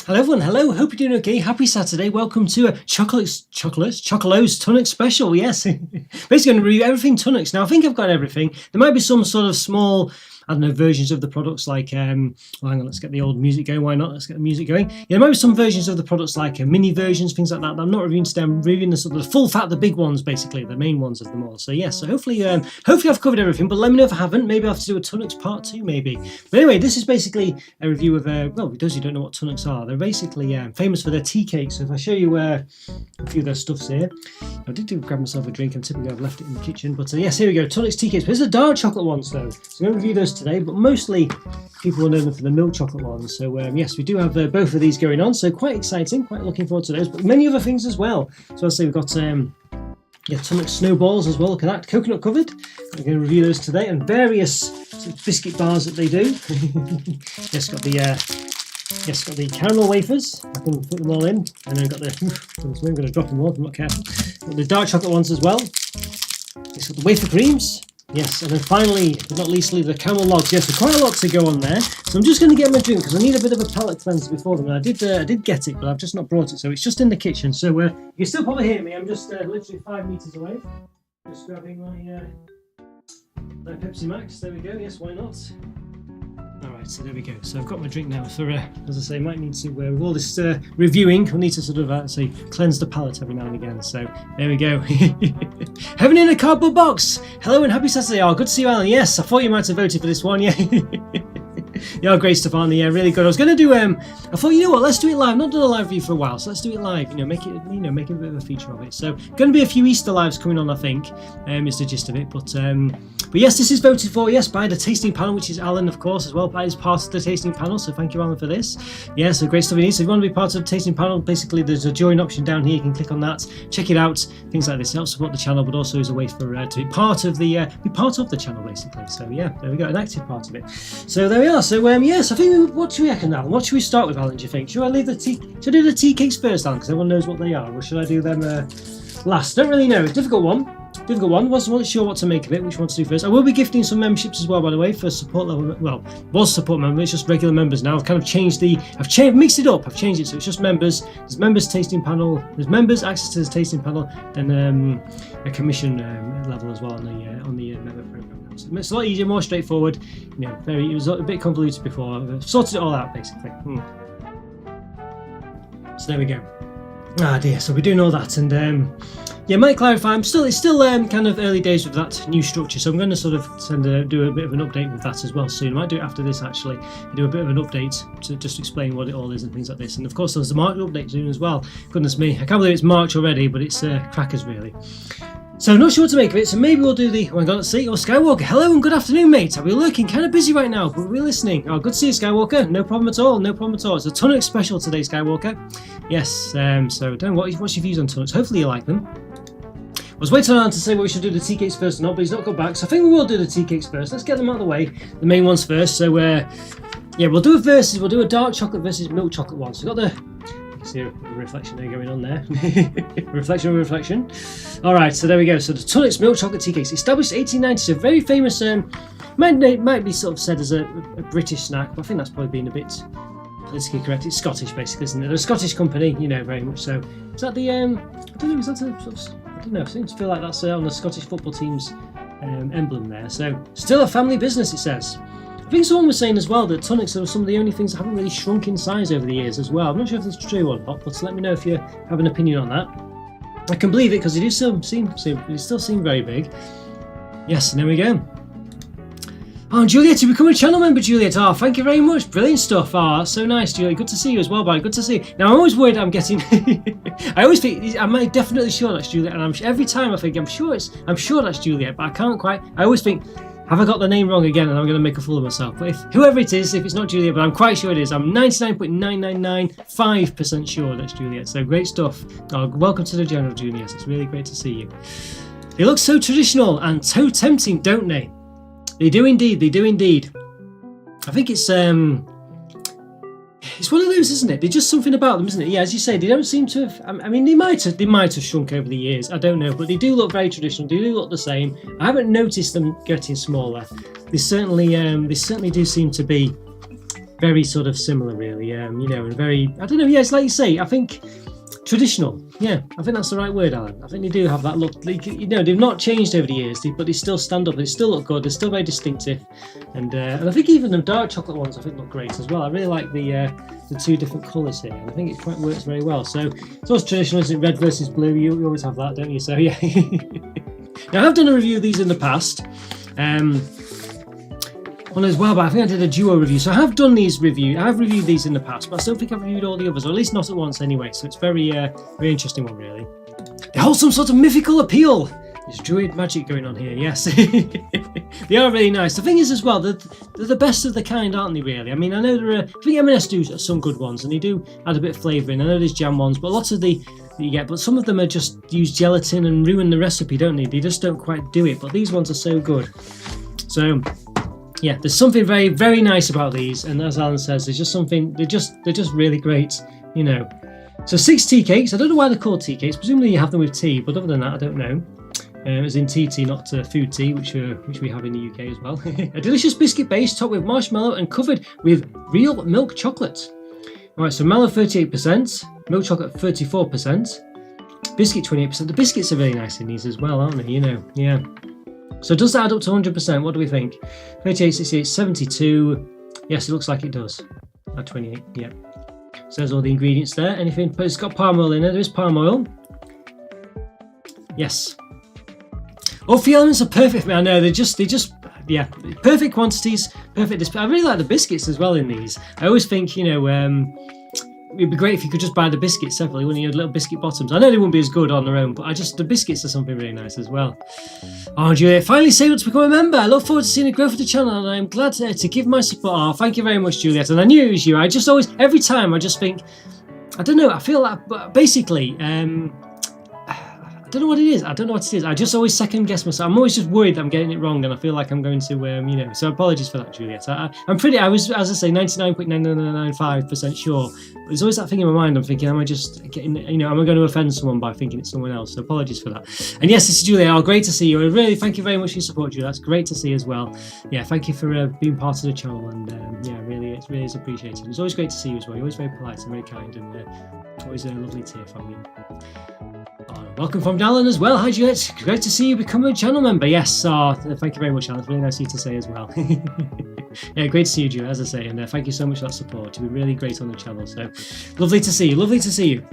Hello everyone, hello, hope you're doing okay. Happy Saturday, welcome to a Chocolo's Tunnocks special, yes. Basically going to review everything Tunnocks. Now I think I've got everything. There might be some sort of small, I don't know, versions of the products like, well hang on, let's get the old music going, why not? Let's get the music going. Yeah, there might be some versions of the products like mini versions, things like that. I'm not reviewing today, I'm reviewing the sort of the full fat, the big ones basically, the main ones of them all. So yes, so hopefully I've covered everything, but let me know if I haven't. Maybe I'll have to do a Tunnocks part 2 maybe. But anyway, this is basically a review of, well, those who don't know what Tunnocks are, they're basically famous for their tea cakes. So if I show you a few of their stuffs here, I did grab myself a drink and typically I've left it in the kitchen, but yes, here we go, Tunnocks tea cakes. But there's the dark chocolate ones though, so I'm going to review those today, but mostly people will know them for the milk chocolate ones. So yes, we do have both of these going on, so quite exciting, quite looking forward to those, but many other things as well. So I'll say we've got yeah, Tunnock Snowballs as well, look at that, coconut covered. I'm going to review those today, and various sort of biscuit bars that they do. Yes, got the caramel wafers. I can put them all in, and then got the. I'm going to drop them all if I'm not careful. Got the dark chocolate ones as well. It's got the wafer creams. Yes, and then finally, but not leastly, the caramel logs. Yes, so quite a lot to go on there. So I'm just going to get my drink because I need a bit of a palate cleanser before them. And I did get it, but I've just not brought it, so it's just in the kitchen. So you can still probably hear me. I'm just literally 5 meters away. Just grabbing my Pepsi Max. There we go. Yes, why not? Alright, so there we go. So I've got my drink now for, as I say, might need to, with all this reviewing, I'll need to sort of, say, cleanse the palate every now and again. So there we go. Heaven in a cardboard box! Hello and happy Saturday. Oh, good to see you, Alan. Yes, I thought you might have voted for this one, yeah. Yeah, great stuff, Alan. Yeah, really good. I was going to do, I thought, you know what, let's do it live. I've not done a live review for a while, so let's do it live. Make it a bit of a feature of it. So, going to be a few Easter lives coming on, I think, is the gist of it. But yes, this is voted for, yes, by the tasting panel, which is Alan, of course, as well. That is part of the tasting panel, so thank you, Alan, for this. Yeah, so great stuff. So if you want to be part of the tasting panel, basically there's a join option down here. You can click on that, check it out, things like this. It helps support the channel, but also is a way for to be part of the channel, basically. So yeah, there we go, an active part of it. So there we are. So yes, I think what should we reckon, Alan? What should we start with, Alan? Do you think? Should I do the tea cakes first, Alan, because everyone knows what they are, or should I do them last? Don't really know. It's a difficult one. Wasn't sure what to make of it, which one to do first. I will be gifting some memberships as well, by the way, for support level. Well, was support member, it's just regular members now. I've kind of changed mixed it up. I've changed it, so it's just members. There's members tasting panel. There's members access to the tasting panel, then a commission level as well on the member program now. So it's a lot easier, more straightforward. It was a bit convoluted before. I've sorted it all out basically. So there we go. Ah dear. So we're doing all that, and yeah, might clarify. It's still kind of early days with that new structure, so I'm going to sort of do a bit of an update with that as well soon. I might do it after this actually. Do a bit of an update to just explain what it all is and things like this. And of course, there's the March update soon as well. Goodness me, I can't believe it's March already, but it's crackers really. So I'm not sure what to make of it, so maybe we'll do the, oh my god, let's see, Skywalker, hello and good afternoon, mate. I'll be lurking, kind of busy right now, but we're listening. Oh, good to see you, Skywalker, no problem at all. It's a Tunnocks special today, Skywalker. Yes, so don't know, what's your views on Tunnocks? Hopefully you like them. I was waiting on to say what we should do the tea cakes first or not, but he's not got back, so I think we will do the tea cakes first. Let's get them out of the way, the main ones first. So, yeah, we'll do a dark chocolate versus milk chocolate one. So we've got see a reflection there going on there. reflection. Alright, so there we go. So the Tunnocks milk chocolate tea cakes, established 1890, so very famous, might be sort of said as a British snack, but I think that's probably been a bit politically correct. It's Scottish basically, isn't it? They're a Scottish company, very much so. Is that the, I don't know, is that a sort of, I don't know, I seem to feel like that's on the Scottish football team's emblem there. So, still a family business, it says. I think someone was saying as well that Tunnocks are some of the only things that haven't really shrunk in size over the years as well. I'm not sure if that's true or not, but let me know if you have an opinion on that. I can believe it because they still seem very big. Yes, and there we go. Oh, Juliet, you become a channel member, Juliet. Oh, thank you very much. Brilliant stuff. Oh, that's so nice, Juliet. Good to see you as well, bye. Good to see you. Now, I'm always worried I'm getting... I always think... I'm definitely sure that's Juliet, and every time I think, I'm sure that's Juliet, but I can't quite... I always think, have I got the name wrong again and I'm going to make a fool of myself? But whoever it is, if it's not Juliet, but I'm quite sure it is, I'm 99.9995% sure that's Juliet. So great stuff. Oh, welcome to the General Juniors. It's really great to see you. They look so traditional and so tempting, don't they? They do indeed. I think it's one of those, isn't it? There's just something about them, isn't it? Yeah, as you say, they don't seem to have. I mean, they might have shrunk over the years. I don't know, but they do look very traditional. They do look the same. I haven't noticed them getting smaller. They certainly do seem to be very sort of similar, really. You know, and very, I don't know. Yeah, it's like you say. I think traditional. Yeah, I think that's the right word, Alan. I think they do have that look. You know, they've not changed over the years, but they still stand up. They still look good. They're still very distinctive, and I think even the dark chocolate ones I think look great as well. I really like the two different colours here, and I think it quite works very well. So it's always traditional, isn't it? Red versus blue. You always have that, don't you? So yeah. Now I have done a review of these in the past. One as well, but I think I did a duo review. So I have done these reviews. I have reviewed these in the past, but I don't think I've reviewed all the others, or at least not at once anyway. So it's very interesting one, really. They hold some sort of mythical appeal. There's druid magic going on here, yes. They are really nice. The thing is as well, they're the best of the kind, aren't they, really? I mean, I know I think M&S do some good ones, and they do add a bit of flavour in. I know there's jam ones, but lots of that you get, but some of them are just use gelatin and ruin the recipe, don't they? They just don't quite do it, but these ones are so good. So yeah, there's something very, very nice about these, and as Alan says, there's just something. They're just really great, you know. So 6 tea cakes. I don't know why they're called tea cakes. Presumably you have them with tea, but other than that, I don't know. As in tea, not food tea, which we have in the UK as well. A delicious biscuit base topped with marshmallow and covered with real milk chocolate. All right, so mallow 38%, milk chocolate 34%, biscuit 28%. The biscuits are really nice in these as well, aren't they? You know, yeah. So does that add up to 100%? What do we think? 38, 68, 72. Yes, it looks like it does. At 28, yeah. So there's all the ingredients there. Anything? But it's got palm oil in there. There is palm oil. Yes. All the elements are perfect for me. I know they just yeah, perfect quantities, perfect display. I really like the biscuits as well in these. I always think, you know, it'd be great if you could just buy the biscuits separately, wouldn't you? Little biscuit bottoms. I know they wouldn't be as good on their own, but the biscuits are something really nice as well. Oh, Juliet, finally say what to become a member. I look forward to seeing the growth of the channel, and I'm glad to give my support. Oh, thank you very much, Juliet. And I knew it was you. I just always, every time, I just think, I don't know. I feel like basically, I don't know what it is. I don't know what it is. I just always second guess myself. I'm always just worried that I'm getting it wrong, and I feel like I'm going to, you know. So apologies for that, Juliet. I'm pretty. I was, as I say, 99.9995% sure. But there's always that thing in my mind. I'm thinking, am I just getting, you know, am I going to offend someone by thinking it's someone else? So apologies for that. And yes, this is Juliet. Oh, great to see you. And really, thank you very much for your support, Juliet. That's great to see as well. Yeah, thank you for being part of the channel, and yeah, really, it really is appreciated. It's always great to see you as well. You're always very polite and very kind, and always lovely to hear from you. Welcome from Alan as well. Hi, Juliet. Great to see you become a channel member. Yes, thank you very much, Alan. It's really nice of you to say as well. Yeah, great to see you, Juliet, as I say, and thank you so much for that support. You've been really great on the channel, so lovely to see you. Lovely to see you.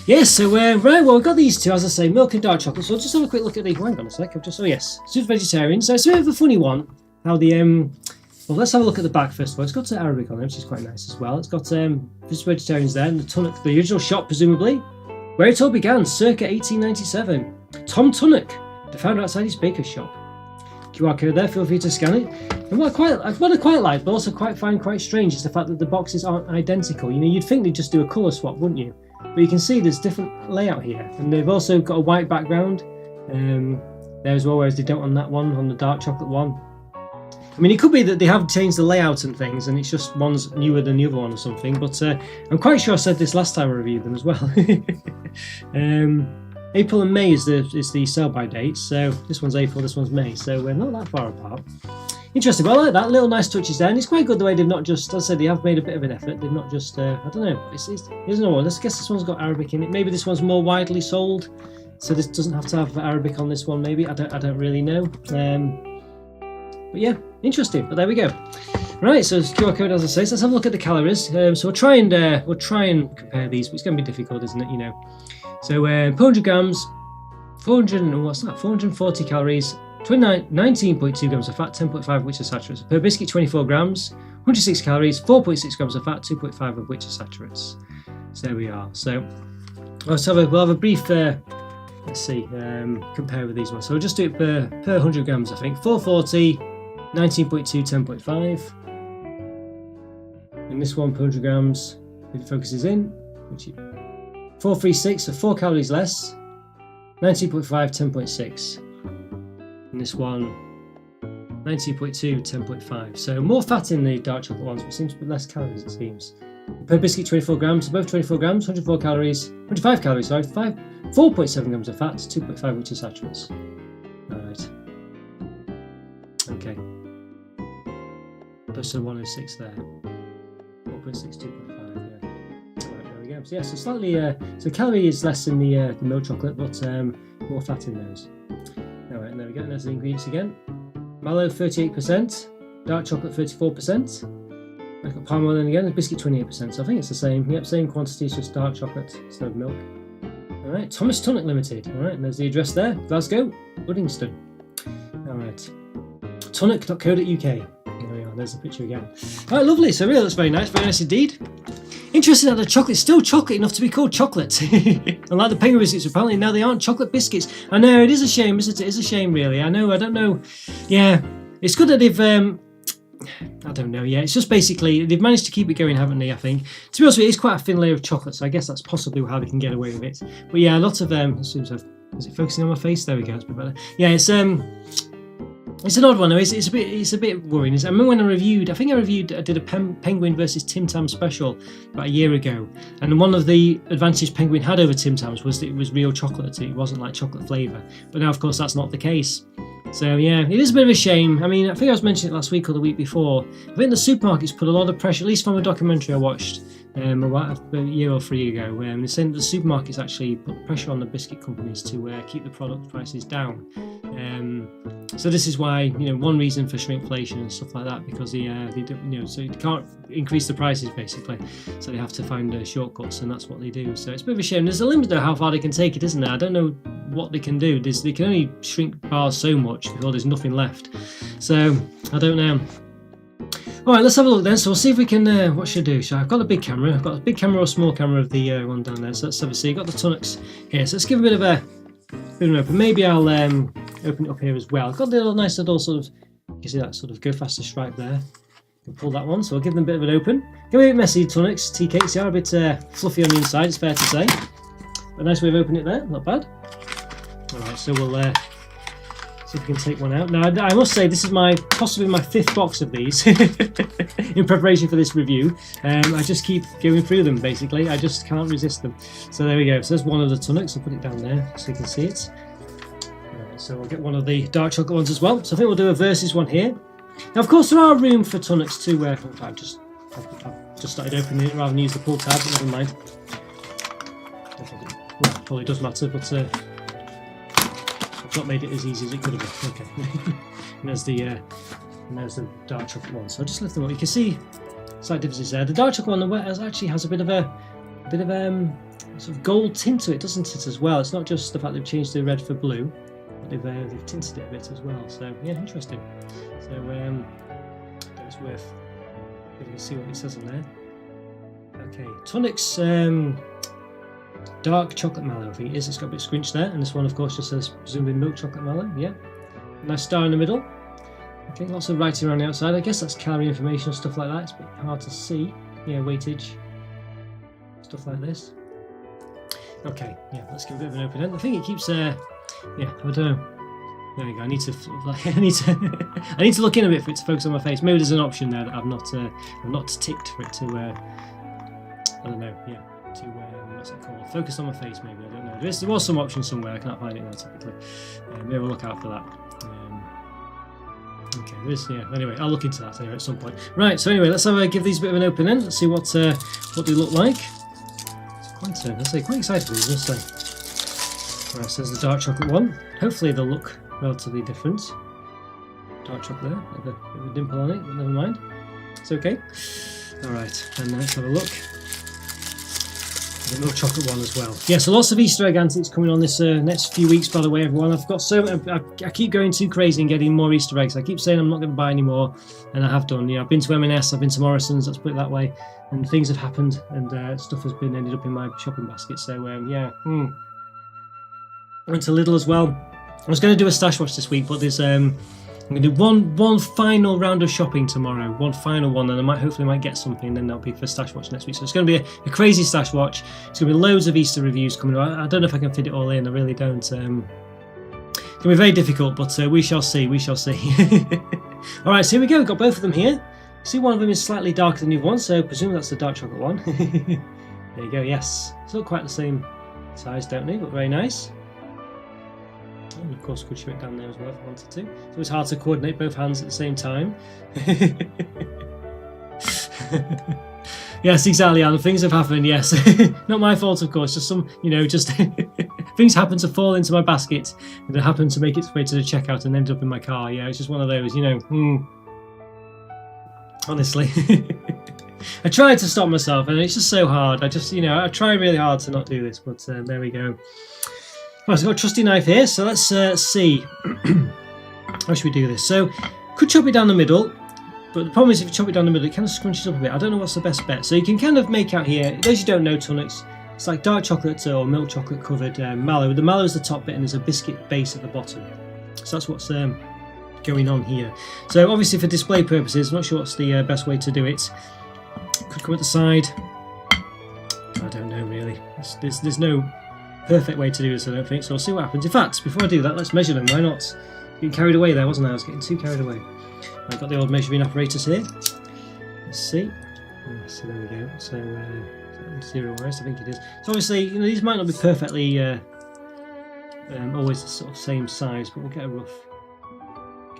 Yes, so right, well, we've got these two, as I say, milk and dark chocolate. So I'll just have a quick look at the. Hang on a sec. Oh yes, super vegetarian. So it's a bit of a funny one. How the well, let's have a look at the back first of all. It's got Arabic on it, which is quite nice as well. It's got just vegetarians there, and the Tunnock, the original shop, presumably. Where it all began, circa 1897. Tom Tunnock, the founder outside his baker's shop. QR code there, feel free to scan it. And what I quite like, but also find quite strange, is the fact that the boxes aren't identical. You know, you'd think they'd just do a colour swap, wouldn't you? But you can see there's different layout here. And they've also got a white background there as well, whereas they don't on that one, on the dark chocolate one. I mean, it could be that they have changed the layout and things, and it's just one's newer than the other one or something, but I'm quite sure I said this last time I reviewed them as well. April and May is the sell-by date, so this one's April, this one's May, so we're not that far apart. Interesting, but I like that, little nice touches there, and it's quite good the way they've not just, as I said, they have made a bit of an effort, they've not just, I don't know, here's another one, let's guess this one's got Arabic in it, maybe this one's more widely sold, so this doesn't have to have Arabic on this one, maybe, I don't really know. But yeah, interesting. But there we go. Right, so it's QR code, as I say. So let's have a look at the calories. So we'll try and compare these, but it's going to be difficult, isn't it? You know. So 400 grams, 440 calories, 19.2 grams of fat, 10.5 of which are saturates. Per biscuit, 24 grams, 106 calories, 4.6 grams of fat, 2.5 of which are saturates. So there we are. So we'll have a brief. Let's see, compare with these ones. So we'll just do it per 100 grams, I think. 440, 19.2, 10.5. And this one per 100 grams, if it focuses in, 436, so 4 calories less, 19.5, 10.6. And this one, 19.2, 10.5. So more fat in the dark chocolate ones, but it seems to be less calories, it seems. Per biscuit, 24 grams, above 24 grams, 105 calories, 4.7 grams of fat, 2.5 which are saturates. Alright. Okay. Plus the 106 there. 0.6, 2.5. Yeah. Right, there we go. So yeah, so slightly. So calorie is less in the milk chocolate, but more fat in those. All right, and there we go. And there's the ingredients again. Mallow 38%, dark chocolate 34%. I've got palm oil in again, and biscuit 28%. So I think it's the same. Yep, same quantity, it's just dark chocolate instead of milk. All right, Thomas Tunnock Limited. All right, and there's the address there, Glasgow, Uddingston. All right, Tunnock.co.uk. There we are. There's the picture again. All right, lovely. So really, that's very nice indeed. Interesting that the chocolate's still chocolate enough to be called chocolate. Unlike the penguin biscuits, apparently now they aren't chocolate biscuits. I know, it is a shame, isn't it? It's a shame, really. I know, I don't know. Yeah, it's good that they've... I don't know, yeah. It's just basically, they've managed to keep it going, haven't they, I think. To be honest with you, it's quite a thin layer of chocolate, so I guess that's possibly how they can get away with it. But yeah, lots of... as soon as is it focusing on my face? There we go, it's a bit better. Yeah, it's an odd one though. It's a bit worrying. I remember when I did a Penguin versus Tim Tam special about a year ago, and one of the advantages Penguin had over Tim Tams was that it was real chocolate. It wasn't like chocolate flavour. But now, of course, that's not the case. So yeah, it is a bit of a shame. I mean, I think I was mentioning it last week or the week before. I think the supermarkets put a lot of pressure, at least from a documentary I watched a year or 3 ago, where they're saying that the supermarkets actually put pressure on the biscuit companies to keep the product prices down. So this is why, one reason for shrinkflation and stuff like that, because they do, so you can't increase the prices basically, so they have to find shortcuts, and that's what they do. So it's a bit of a shame. There's a limit to how far they can take it, isn't there? I don't know what they can do. They can only shrink bars so much before there's nothing left. So I don't know. All right, let's have a look then. So we'll see if we can. What should I do? So I've got a big camera. I've got a big camera or small camera of the one down there. So let's have a see. I've got the Tunnocks here. So let's give a bit of an open. Maybe I'll open it up here as well. I've got the little nice little sort of. You can see that sort of go faster stripe there. Can pull that one. So I'll give them a bit of an open. Get a bit messy, Tunnocks. Tea cakes. They are a bit fluffy on the inside. It's fair to say. But nice way of opening it there. Not bad. All right. So we'll. See if we can take one out. Now, I must say, this is possibly my 5th box of these in preparation for this review. I just keep going through them, basically. I just can't resist them. So there we go. So there's one of the Tunnocks. I'll put it down there so you can see it. Right, so I'll get one of the dark chocolate ones as well. So I think we'll do a versus one here. Now, of course, there are room for Tunnocks to... I've just started opening it rather than use the pull tab, but never mind. Well, probably does matter, but... not made it as easy as it could have been. Okay. And there's the dark chocolate one. So I'll just lift them up. You can see slight differences there. The dark chocolate one actually has a bit of sort of gold tint to it, doesn't it, as well? It's not just the fact they've changed the red for blue, but they've tinted it a bit as well. So yeah, interesting. So it's worth giving a see what it says on there. Okay, Tunnocks dark chocolate mallow, I think it is. It's got a bit of scrunch there, and this one, of course, just says presumably milk chocolate mallow. Yeah, nice star in the middle. Okay, lots of writing around the outside. I guess that's calorie information and stuff like that. It's a bit hard to see. Yeah, weightage, stuff like this. Okay, yeah, let's give it a bit of an open end. I think it keeps. Yeah, I don't know. There we go. I need to look in a bit for it to focus on my face. Maybe there's an option there that I've not ticked for it to. I don't know. Yeah. To what's it called? Focus on my face, maybe. I don't know. There was some option somewhere. I can't find it now typically. Maybe we'll look out for that. Okay, yeah. Anyway, I'll look into that anyway at some point. Right. So anyway, let's give these a bit of an open end. Let's see what they look like. It's quite exciting, I must say. Right, so there's the dark chocolate one. Hopefully they'll look relatively different. Dark chocolate there, with a bit of a dimple on it, but never mind. It's okay. All right, and let's have a look. The milk chocolate one as well. Yeah, so lots of Easter egg antics coming on this next few weeks, by the way, everyone. I've got I keep going too crazy and getting more Easter eggs. I keep saying I'm not going to buy any more, and I have done. I've been to M&S, I've been to Morrison's, let's put it that way, and things have happened, and stuff has been ended up in my shopping basket. So yeah, I went to Lidl as well. I was going to do a stash watch this week, but there's I'm going to do one final round of shopping tomorrow, one final one, and I hopefully might get something, then that'll be for Stash Watch next week. So it's going to be a crazy Stash Watch. It's going to be loads of Easter reviews coming up. I don't know if I can fit it all in, I really don't. It's going to be very difficult, but we shall see, Alright, so here we go, we've got both of them here. See, one of them is slightly darker than the other one, so I presume that's the dark chocolate one. There you go, yes. It's not quite the same size, don't they, but very nice. And of course, could show it down there as well if I wanted to. So it's hard to coordinate both hands at the same time. Yes, exactly, Alan. Things have happened, yes. Not my fault, of course. Just some, just things happen to fall into my basket and it happened to make its way to the checkout and end up in my car. Yeah, it's just one of those, Honestly. I tried to stop myself and it's just so hard. I just, I try really hard to not do this, but there we go. Right, so I've got a trusty knife here, so let's see. How should we do this? So, could chop it down the middle. But the problem is if you chop it down the middle, it kind of scrunches up a bit. I don't know what's the best bet. So you can kind of make out here, those who don't know Tunnocks, it's like dark chocolate or milk chocolate covered mallow. The mallow is the top bit and there's a biscuit base at the bottom. So that's what's going on here. So obviously for display purposes, I'm not sure what's the best way to do it. Could come at the side. I don't know really. There's no perfect way to do this, I don't think. So I'll see what happens. In fact, before I do that, let's measure them. Why not? Getting carried away there, wasn't I? I was getting too carried away. I've got the old measuring apparatus here. Let's see. So there we go. So zeroized, I think it is. So obviously, these might not be perfectly always the sort of same size, but we'll get a rough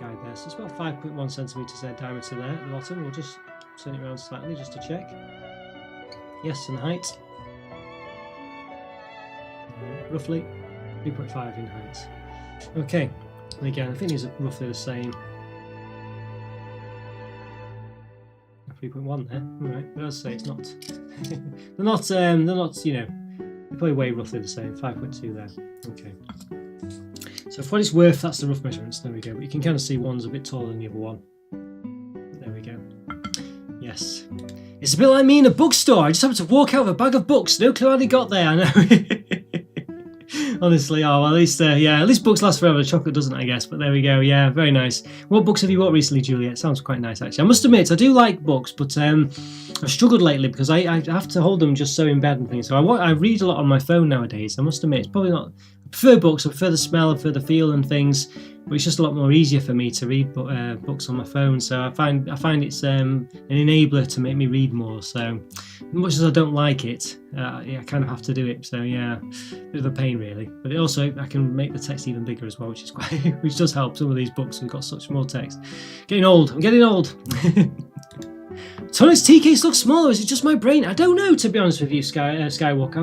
guide there. So it's about 5.1 centimeters diameter there at the bottom. We'll just turn it around slightly just to check. Yes, and height. Roughly 3.5 in height. Okay. And again, I think these are roughly the same. 3.1 there. Alright, but as I say, it's not. they're not. They probably weigh roughly the same. 5.2 there. Okay. So for what it's worth, that's the rough measurements. There we go. But you can kind of see one's a bit taller than the other one. There we go. Yes. It's a bit like me in a bookstore. I just happened to walk out with a bag of books. No clue how they got there. I know. Honestly, well, at least books last forever. Chocolate doesn't, I guess. But there we go. Yeah, very nice. What books have you bought recently, Juliet? Sounds quite nice, actually. I must admit, I do like books, but I've struggled lately because I have to hold them just so in bed and things. So I read a lot on my phone nowadays. I must admit, it's probably not. I prefer books. I prefer the smell, I prefer the feel and things. But it's just a lot more easier for me to read books on my phone. So I find it's an enabler to make me read more. So as much as I don't like it, I kind of have to do it. So yeah, bit of a pain really. But I can make the text even bigger as well, which is which does help. Some of these books have got such more text. Getting old. I'm getting old. Tunnocks tea case looks smaller. Is it just my brain? I don't know, to be honest with you, Skywalker.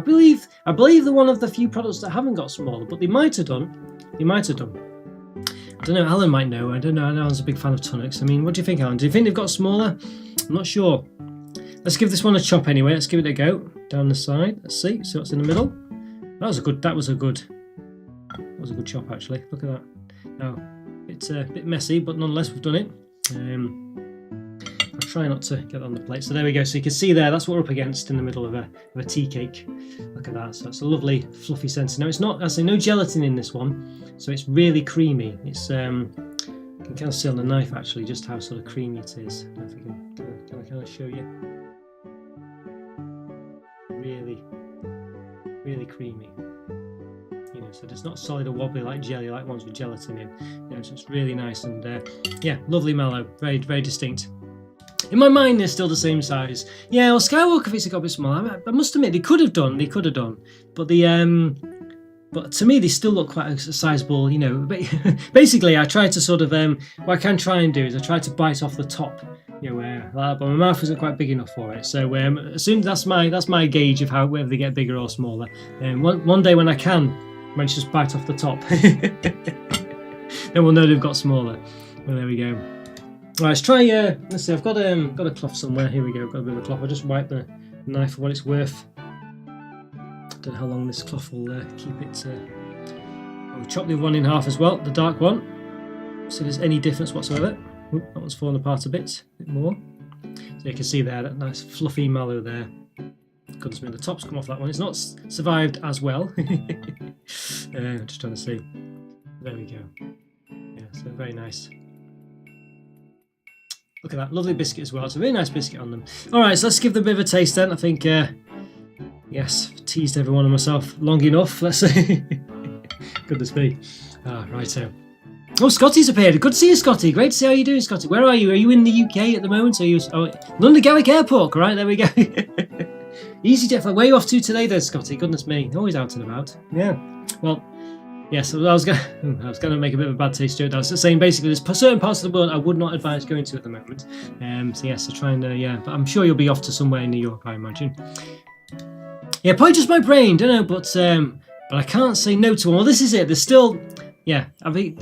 I believe they're one of the few products that haven't got smaller, but they might have done. I don't know. Alan might know. I don't know. I know Alan's a big fan of Tunnocks. I mean, what do you think, Alan? Do you think they've got smaller? I'm not sure. Let's give this one a chop anyway. Let's give it a go down the side. Let's see what's in the middle. That was a good chop actually. Look at that. Now it's a bit messy, but nonetheless we've done it. I'll try not to get on the plate. So there we go. So you can see there, that's what we're up against in the middle of a tea cake. Look at that. So it's a lovely fluffy centre. Now it's not, I say, no gelatin in this one, so it's really creamy. It's you can kind of see on the knife actually just how sort of creamy it is. I don't know if I can kind of show you. Really creamy. So it's not solid or wobbly like jelly, like ones with gelatin in. So it's really nice and yeah, lovely mellow, very very distinct. In my mind, they're still the same size. Yeah, well, Skywalker thinks it got a bit smaller. I must admit, they could have done, but but to me, they still look quite a sizable. Basically, I try to sort of what I can try and do is I try to bite off the top. Like that, but my mouth isn't quite big enough for it. So assume that's my gauge of whether they get bigger or smaller. One day when I can manage to just bite off the top, then we'll know they've got smaller. Well, there we go. Right, let's try. Let's see. I've got a cloth somewhere. Here we go. I've got a bit of a cloth. I'll just wipe the knife for what it's worth. Don't know how long this cloth will keep it. I'll chop the other one in half as well, the dark one. So there's any difference whatsoever. Oop, that one's fallen apart a bit more. So you can see there that nice fluffy mallow there. Goodness me, the top's come off that one. It's not survived as well. Just trying to see. There we go. Yeah, so very nice. Look at that, lovely biscuit as well. It's a really nice biscuit on them. Alright, so let's give them a bit of a taste then. I think, yes, teased everyone and myself long enough. Let's see. Goodness me. Right, so. Oh, Scotty's appeared. Good to see you, Scotty. Great to see how you're doing, Scotty. Where are you? Are you in the UK at the moment? Are you? London Gatwick Airport. Right, there we go. Easy jet flight. Where are you off to today then, Scotty? Goodness me. Always out and about. Yeah. Well, Yes, I was gonna make a bit of a bad taste joke. I was just saying basically there's certain parts of the world I would not advise going to at the moment. So yes, so trying to but I'm sure you'll be off to somewhere in New York, I imagine. Yeah, probably just my brain, don't know, but I can't say no to one. Well, this is it. There's still, I think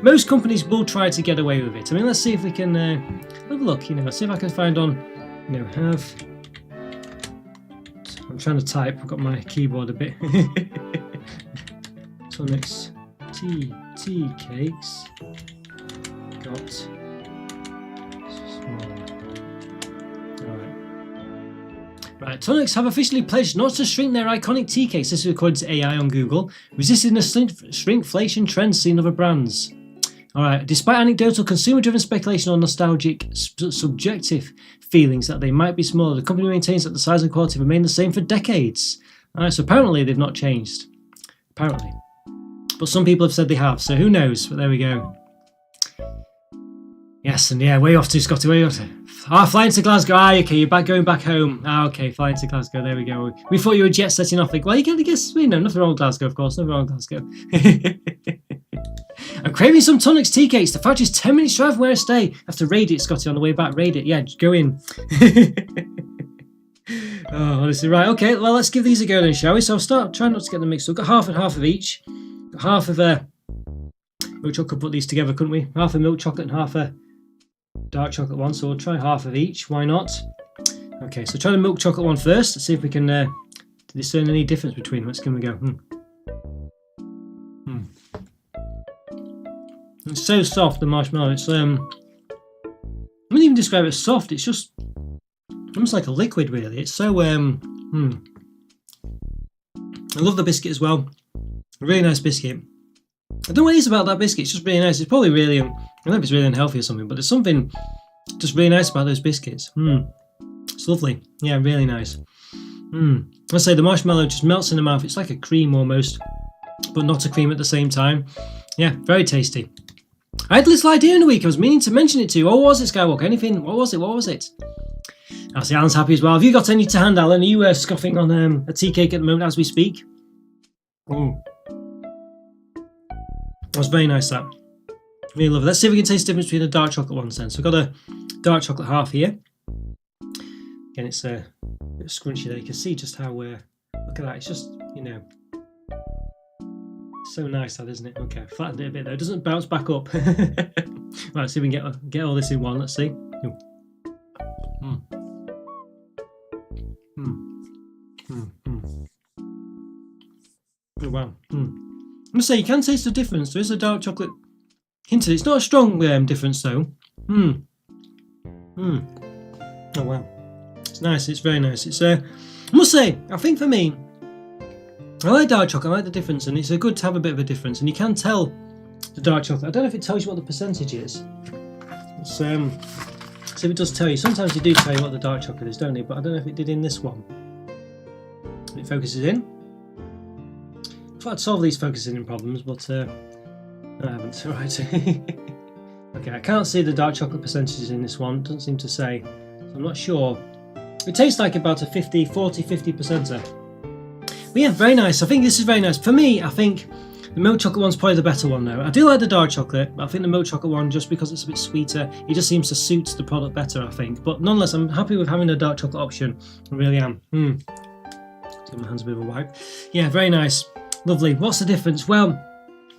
most companies will try to get away with it. I mean, let's see if we can have a look. Let's see if I can find on, have. I'm trying to type. I've got my keyboard a bit. Tunnocks tea cakes got small. Right, Tunnocks have officially pledged not to shrink their iconic tea cakes. This is according to AI on Google, resisting the shrinkflation trend seen in other brands. Alright, despite anecdotal consumer-driven speculation on nostalgic, subjective feelings that they might be smaller, the company maintains that the size and quality remain the same for decades. Alright, so apparently they've not changed. Apparently. But some people have said they have, so who knows? But there we go. Yes, and way off to Scotty, way off to... flying to Glasgow. Okay, you're going back home. Okay, flying to Glasgow, there we go. We thought you were jet setting off. Well, you can guess, nothing wrong with Glasgow, of course, nothing wrong with Glasgow. I'm craving some Tunnocks tea cakes. The factory's 10 minutes drive from where I stay. I have to raid it, Scotty, on the way back. Raid it, yeah, go in. Oh, honestly, right, okay, well, let's give these a go then, shall we? So I'll start trying not to get them mixed up. Got half and half of each. Got half of milk chocolate, put these together, couldn't we? Half a milk chocolate and half a dark chocolate one, so we'll try half of each, why not? Okay, so try the milk chocolate one first. Let's see if we can discern any difference between them. Let's give them a go. It's so soft, the marshmallow. It's I wouldn't even describe it as soft. It's just almost like a liquid, really. It's so I love the biscuit as well. A really nice biscuit. I don't know what it is about that biscuit. It's just really nice. It's probably really I don't know if it's really unhealthy or something, but there's something just really nice about those biscuits. It's lovely. Yeah, really nice. I say the marshmallow just melts in the mouth. It's like a cream almost, but not a cream at the same time. Yeah, very tasty. I had a little idea in the week. I was meaning to mention it to you. What was it, Skywalker? Anything? What was it? I see Alan's happy as well. Have you got any to hand, Alan? Are you scoffing on a tea cake at the moment as we speak? That was very nice, that. Really love it. Let's see if we can taste the difference between the dark chocolate ones then. So I've got a dark chocolate half here. Again, it's a bit scrunchy there. You can see just how, look at that. It's just, so nice that, isn't it? Okay, flattened it a bit though. It doesn't bounce back up. Right, let's see if we can get all this in one. Let's see. Oh, wow. I'm going to say, you can taste the difference. There is a dark chocolate hint of it. It's not a strong difference though. Oh wow. It's nice. It's very nice. It's I must say, I think for me, I like dark chocolate. I like the difference, and it's good to have a bit of a difference. And you can tell the dark chocolate. I don't know if it tells you what the percentage is. It's so if it does tell you. Sometimes they do tell you what the dark chocolate is, don't they? But I don't know if it did in this one. It focuses in. I thought I'd solve these focusing in problems, but I haven't. Right. Okay, I can't see the dark chocolate percentages in this one. Doesn't seem to say. So I'm not sure. It tastes like about a 50%. But yeah, very nice. I think this is very nice. For me, I think the milk chocolate one's probably the better one though. I do like the dark chocolate, but I think the milk chocolate one, just because it's a bit sweeter, it just seems to suit the product better, I think. But nonetheless, I'm happy with having the dark chocolate option. I really am. Give my hands a bit of a wipe. Yeah, very nice. Lovely. What's the difference? Well,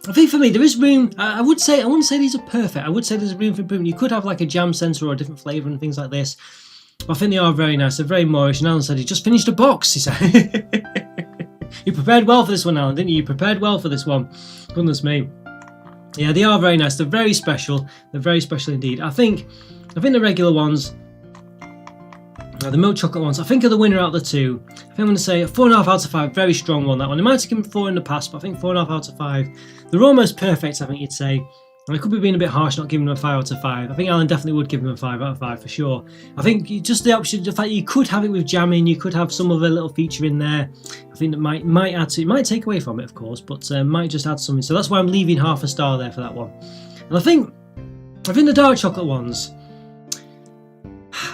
I think for me there is room. I wouldn't say these are perfect. I would say there's room for improvement. You could have like a jam sensor or a different flavour and things like this. But I think they are very nice. They're very Moorish. And Alan said he just finished a box. He said. You prepared well for this one, Alan, didn't you? You prepared well for this one. Goodness me. Yeah, they are very nice. They're very special. They're very special indeed. I think the regular ones, the milk chocolate ones, I think are the winner out of the two. I think I'm going to say a 4.5 out of 5. Very strong one, that one. They might have given 4 in the past, but I think 4.5 out of 5. They're almost perfect, I think you'd say. And I could be being a bit harsh not giving them a 5 out of 5. I think Alan definitely would give them a 5 out of 5 for sure. I think just the option, the fact you could have it with jamming, you could have some other little feature in there. I think that might add to it. Might take away from it, of course, but might just add something. So that's why I'm leaving half a star there for that one. And I think the dark chocolate ones,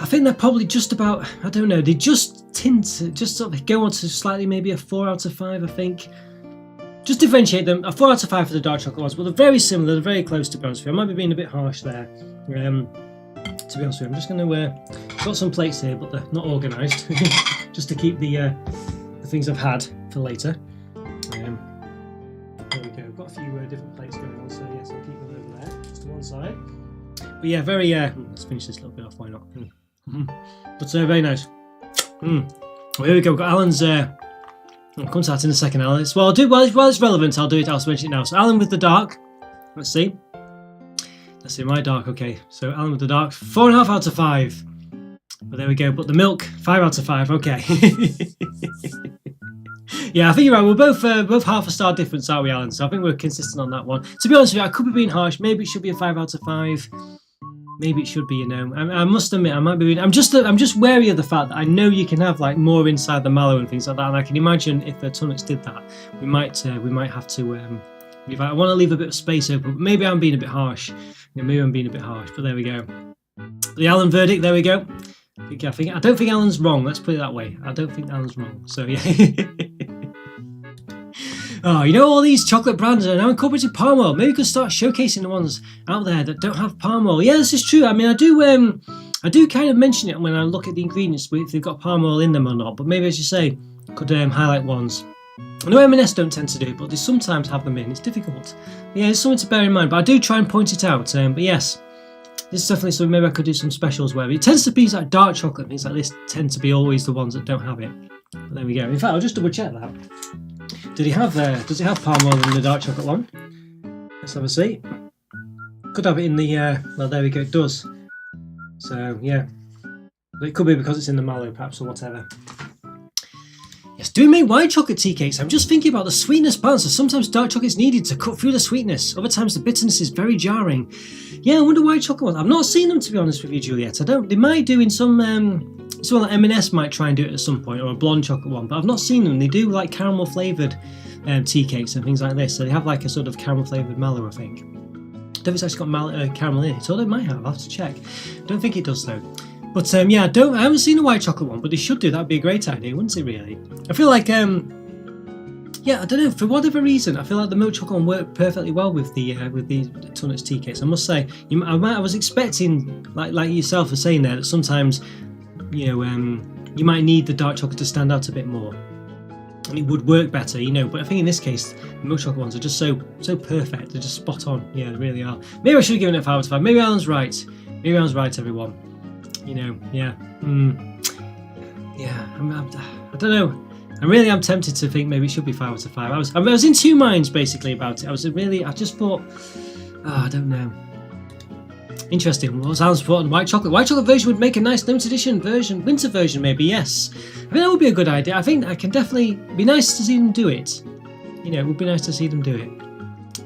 I think they're probably just about, I don't know, they just sort of go on to slightly maybe a 4 out of 5, I think. just differentiate them. A 4 out of 5 for the dark chocolate ones, but they're very similar. They're very close, to be honest with you. I might be being a bit harsh there. To be honest with you, I'm just going to got some plates here, but they're not organised, just to keep the things I've had for later. There we go. I've got a few different plates going on, so yes, I'll keep them over there, just to one side. But yeah, very. Let's finish this a little bit off. Why not? But very nice. Well, here we go. We've got Alan's. I'll come to that in a second, Alan. Well, I'll do while it's relevant. I'll do it. I'll mention it now. So Alan with the dark. Let's see. My dark. Okay. So Alan with the dark. 4.5 out of 5. But there we go. But the milk, 5 out of 5. Okay. Yeah, I think you're right. We're both half a star difference, aren't we, Alan? So I think we're consistent on that one. To be honest with you, I could be being harsh. Maybe it should be a 5 out of 5. Maybe it should be, I must admit, I might be. I'm just wary of the fact that I know you can have like more inside the mallow and things like that, and I can imagine if the Tunnocks did that, we might have to. I want to leave a bit of space open. But maybe I'm being a bit harsh. Maybe I'm being a bit harsh. But there we go. The Alan verdict. There we go. I don't think Alan's wrong. Let's put it that way. I don't think Alan's wrong. So yeah. Oh, all these chocolate brands are now incorporating palm oil. Maybe we could start showcasing the ones out there that don't have palm oil. Yeah, this is true. I mean, I do kind of mention it when I look at the ingredients, if they've got palm oil in them or not. But maybe, as you say, could highlight ones. I know M&S don't tend to do it, but they sometimes have them in. It's difficult. Yeah, it's something to bear in mind. But I do try and point it out. But yes, this is definitely something. Maybe I could do some specials where it tends to be like dark chocolate. Things like this tend to be always the ones that don't have it. But there we go. In fact, I'll just double check that. Does it have palm oil in the dark chocolate one? Let's have a see. Could have it in the, well, there we go, it does. So, yeah. But it could be because it's in the mallow, perhaps, or whatever. Yes, do we make white chocolate tea cakes? I'm just thinking about the sweetness balance. So sometimes dark chocolate is needed to cut through the sweetness. Other times the bitterness is very jarring. Yeah, I wonder white chocolate ones. I've not seen them, to be honest with you, Juliet. They might do in some, like M&S might try and do it at some point, or a blonde chocolate one, but I've not seen them. They do like caramel flavoured tea cakes and things like this. So they have like a sort of caramel flavoured mallow, I think. I don't think it's actually got caramel in it. Although it might have. I'll have to check. I don't think it does though. But yeah, I haven't seen a white chocolate one, but they should do. That'd be a great idea, wouldn't it? Really. I feel like yeah, I don't know. For whatever reason, I feel like the milk chocolate one worked perfectly well with the Tunnocks tea cakes. I must say, I was expecting, like yourself were saying there, that sometimes, you might need the dark chocolate to stand out a bit more, and it would work better, But I think in this case, the milk chocolate ones are just so perfect. They're just spot on. Yeah, they really are. Maybe I should have given it 5 out of 5. Maybe Alan's right. Everyone. Yeah. Yeah. I don't know. I really am tempted to think maybe it should be 5 out of 5. I was in two minds basically about it. I just thought, I don't know. Interesting. What was Alan's thought on white chocolate? White chocolate version would make a nice limited edition version, winter version maybe. Yes, I think that would be a good idea. I think I can definitely be nice to see them do it. It would be nice to see them do it.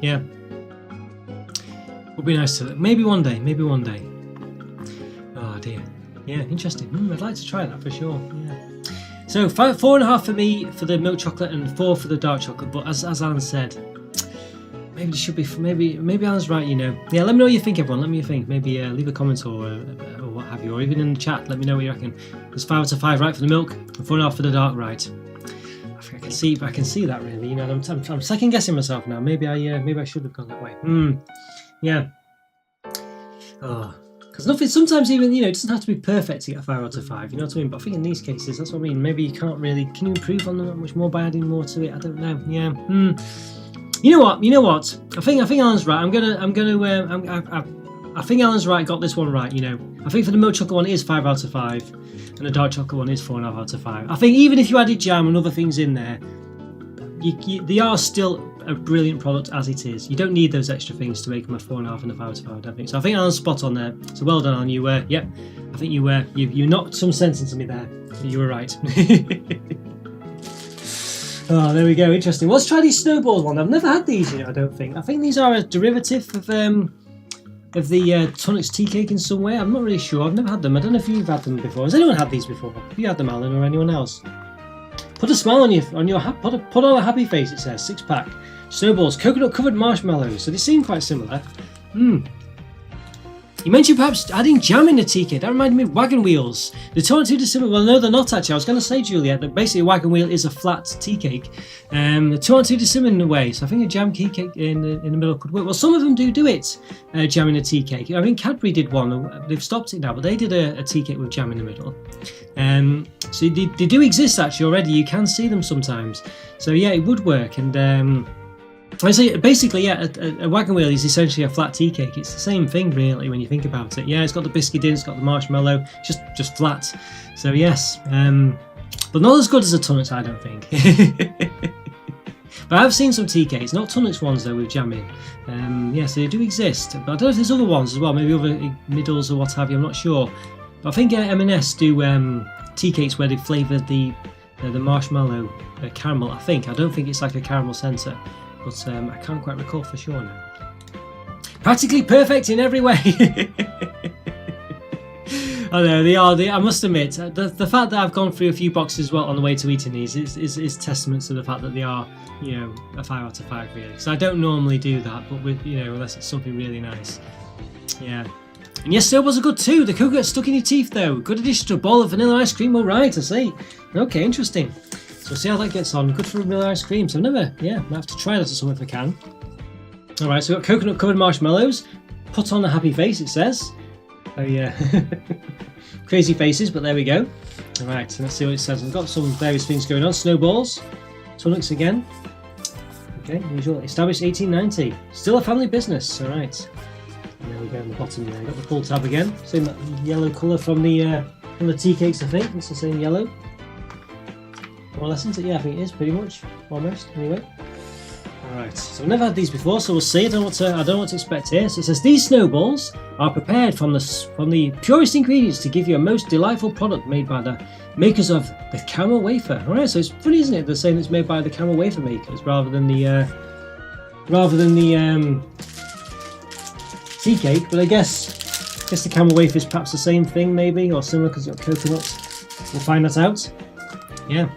Yeah, would be nice to. Maybe one day. Oh dear. Yeah, interesting. I'd like to try that for sure. Yeah. So 4.5 for me for the milk chocolate and 4 for the dark chocolate. But as Alan said, maybe it should be. Maybe Alan's right. Yeah. Let me know what you think, everyone. Let me think. Maybe leave a comment or what have you, or even in the chat. Let me know what you reckon. There's 5 out of 5 right for the milk and 4.5 for the dark. Right. I think I can see that really. I'm second guessing myself now. Maybe I should have gone that way. Yeah. Oh. Because nothing, sometimes even, it doesn't have to be perfect to get a 5 out of 5, you know what I mean? But I think in these cases, that's what I mean. Maybe you can't really, can you improve on them that much more by adding more to it? I don't know. Yeah. You know what? I think Alan's right. I think Alan's right, got this one right, I think for the milk chocolate one it is 5 out of 5, and the dark chocolate one is 4.5 out of 5. I think even if you added jam and other things in there, they are still a brilliant product as it is. You don't need those extra things to make them a 4.5 and a 5 out of 5, I don't think. So I think Alan's spot on there. So well done, Alan. You were, yep. I think you knocked some sense into me there. You were right. Oh, there we go. Interesting. Let's try these Snowballs one. I've never had these, I don't think. I think these are a derivative of the Tunnocks tea cake in some way. I'm not really sure. I've never had them. I don't know if you've had them before. Has anyone had these before? Have you had them, Alan, or anyone else? Put a smile on your put on a happy face. It says 6-pack Snowballs, coconut covered marshmallows. So they seem quite similar. You mentioned perhaps adding jam in a tea cake. That reminded me of wagon wheels. The two aren't too dissimilar. Well, no, they're not actually. I was going to say, Juliet, that basically a wagon wheel is a flat tea cake. The two aren't too dissimilar in a way. So I think a jam tea cake in the middle could work. Well, some of them do it, jam in a tea cake. I mean, Cadbury did one. They've stopped it now, but they did a tea cake with jam in the middle. So they do exist actually already. You can see them sometimes. So yeah, it would work. And I say basically, yeah, a wagon wheel is essentially a flat tea cake. It's the same thing, really, when you think about it. Yeah, it's got the biscuit in, it's got the marshmallow, just flat. So yes, but not as good as a Tunnocks, I don't think. But I've seen some tea cakes, not Tunnocks ones though, with jam in. Yes, they do exist, but I don't know if there's other ones as well, maybe other middles or what have you. I'm not sure. But I think M&S do tea cakes where they flavour the marshmallow caramel. I don't think it's like a caramel centre. But I can't quite recall for sure now. Practically perfect in every way. I know they are. I must admit, the fact that I've gone through a few boxes as well on the way to eating these is testament to the fact that they are, a 5 out of 5 really. Because I don't normally do that, but with unless it's something really nice. Yeah. And yes, Snowballs are good too. The cocoa gets stuck in your teeth though. Good addition to a bowl of vanilla ice cream. All right, I see. Okay, interesting. So see how that gets on. Good for vanilla ice cream. So I've never, might have to try that or something if I can. Alright, so we've got coconut covered marshmallows. Put on a happy face, it says. Oh yeah. Crazy faces, but there we go. Alright, so let's see what it says. We've got some various things going on. Snowballs. Tunnocks again. Okay, usual. Established 1890. Still a family business. Alright. And there we go on the bottom there. Got the full tab again. Same yellow colour from the tea cakes, I think. It's the same yellow. More or less, isn't it? Yeah, I think it is pretty much, almost. Anyway, all right. So I've never had these before, so we'll see. I don't know what to expect here. So it says these snowballs are prepared from the purest ingredients to give you a most delightful product made by the makers of the Caramel Wafer. All right. So it's funny, isn't it? They're saying it's made by the Caramel Wafer makers rather than the tea cake. But I guess the Caramel Wafer is perhaps the same thing, maybe, or similar because it's got coconuts. We'll find that out. Yeah.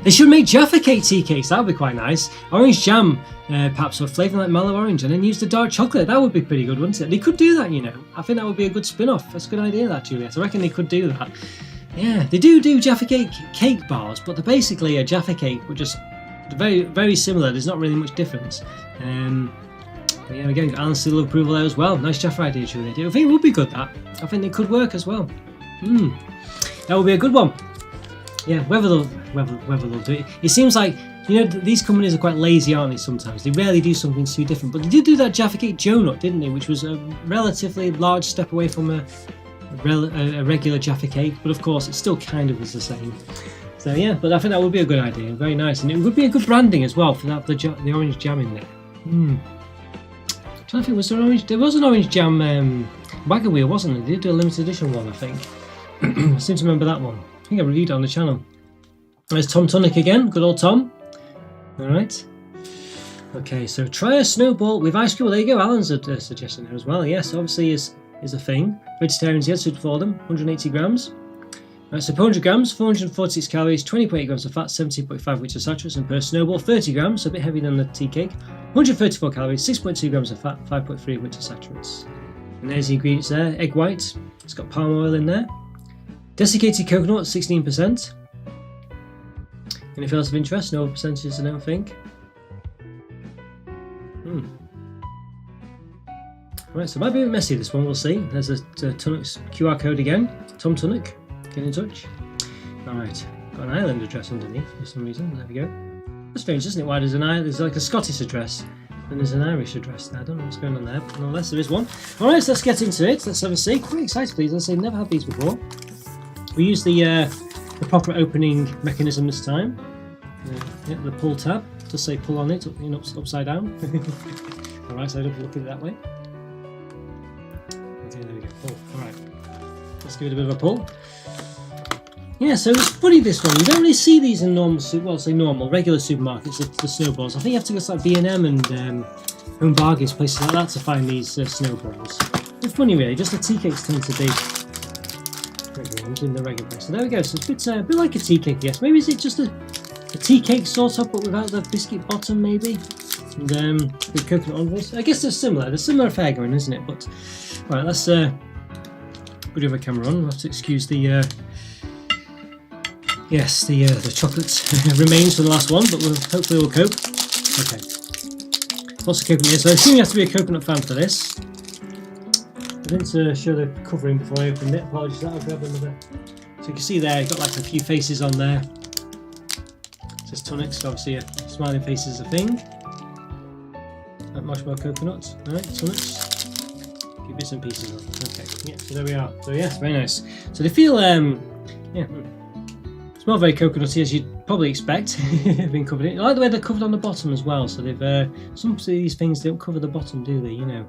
They should make Jaffa Cake tea cakes, that would be quite nice. Orange jam, perhaps, or flavouring like mellow orange, and then use the dark chocolate. That would be pretty good, wouldn't it? They could do that, I think that would be a good spin-off. That's a good idea, that, Juliet. I reckon they could do that. Yeah, they do Jaffa Cake bars, but they're basically a Jaffa Cake, but just very, very similar. There's not really much difference. But yeah, again, Alan's seal of approval there as well. Nice Jaffa idea, Juliet. I think it would be good, that. I think it could work as well. That would be a good one. Yeah, whether they'll do it. It seems like, these companies are quite lazy, aren't they, sometimes? They rarely do something too different. But they did do that Jaffa Cake donut, didn't they? Which was a relatively large step away from a regular Jaffa Cake. But of course, it still kind of is the same. So yeah, but I think that would be a good idea. Very nice. And it would be a good branding as well for that the orange jam in there. I'm trying to think, there was an orange jam wagon wheel, wasn't there? They did do a limited edition one, I think. I seem to remember that one. I think I reviewed it on the channel. There's Tom Tunnock again, good old Tom. Alright. Okay, so try a snowball with ice cream. Well, there you go, Alan's a suggestion there as well. Yes, obviously is a thing. Vegetarians, yes, suited for them. 180 grams. Right, so per 100 grams, 446 calories, 20.8 grams of fat, 17.5 which are saturates, and per snowball, 30 grams, so a bit heavier than the tea cake. 134 calories, 6.2 grams of fat, 5.3 which are saturates. And there's the ingredients there. Egg white, it's got palm oil in there. Desiccated coconut, 16%. Anything else of interest? No percentages, I don't think. Right, so it might be a bit messy, this one, we'll see. There's a Tunnocks QR code again. Tom Tunnock, get in touch. Alright, got an island address underneath for some reason. There we go. That's strange, isn't it? Why there's like a Scottish address and there's an Irish address there. I don't know what's going on there, but nonetheless there is one. Alright, so let's get into it. Let's have a see. Quite excited, please. As I say, never had these before. We use the proper opening mechanism this time. Yeah, the pull tab. Just say pull on it, upside down. Alright, so I don't look at it that way. Okay, there we go. Pull. Alright. Let's give it a bit of a pull. Yeah, so it's funny, this one. You don't really see these in regular supermarkets, the snowballs. I think you have to go to like B&M and Home Bargains, places like that to find these snowballs. It's funny, really. Just the tea cakes tend to be in the regular place. So there we go. So it's a bit like a tea cake, yes. Maybe is it just a tea cake sort of, but without the biscuit bottom, maybe? And the coconut on this. I guess they're similar. They're similar affair going, isn't it? But Right, let's put the other camera on. We'll have to excuse the the chocolate remains from the last one, but hopefully we'll cope. Okay. Lots of coconut here, so I assume you have to be a coconut fan for this. I didn't show the covering before I opened it. Apologies for that. I'll grab another. So you can see there, you've got like a few faces on there. It says Tunnocks, obviously a smiling face is a thing. That marshmallow coconut. Alright, Tunnocks. A few bits and pieces on. Okay, yeah, so there we are. So yes, very nice. So they feel smell very coconutty, as you'd probably expect. Been covered in. I like the way they're covered on the bottom as well. So they've some of these things don't cover the bottom, do they? You know,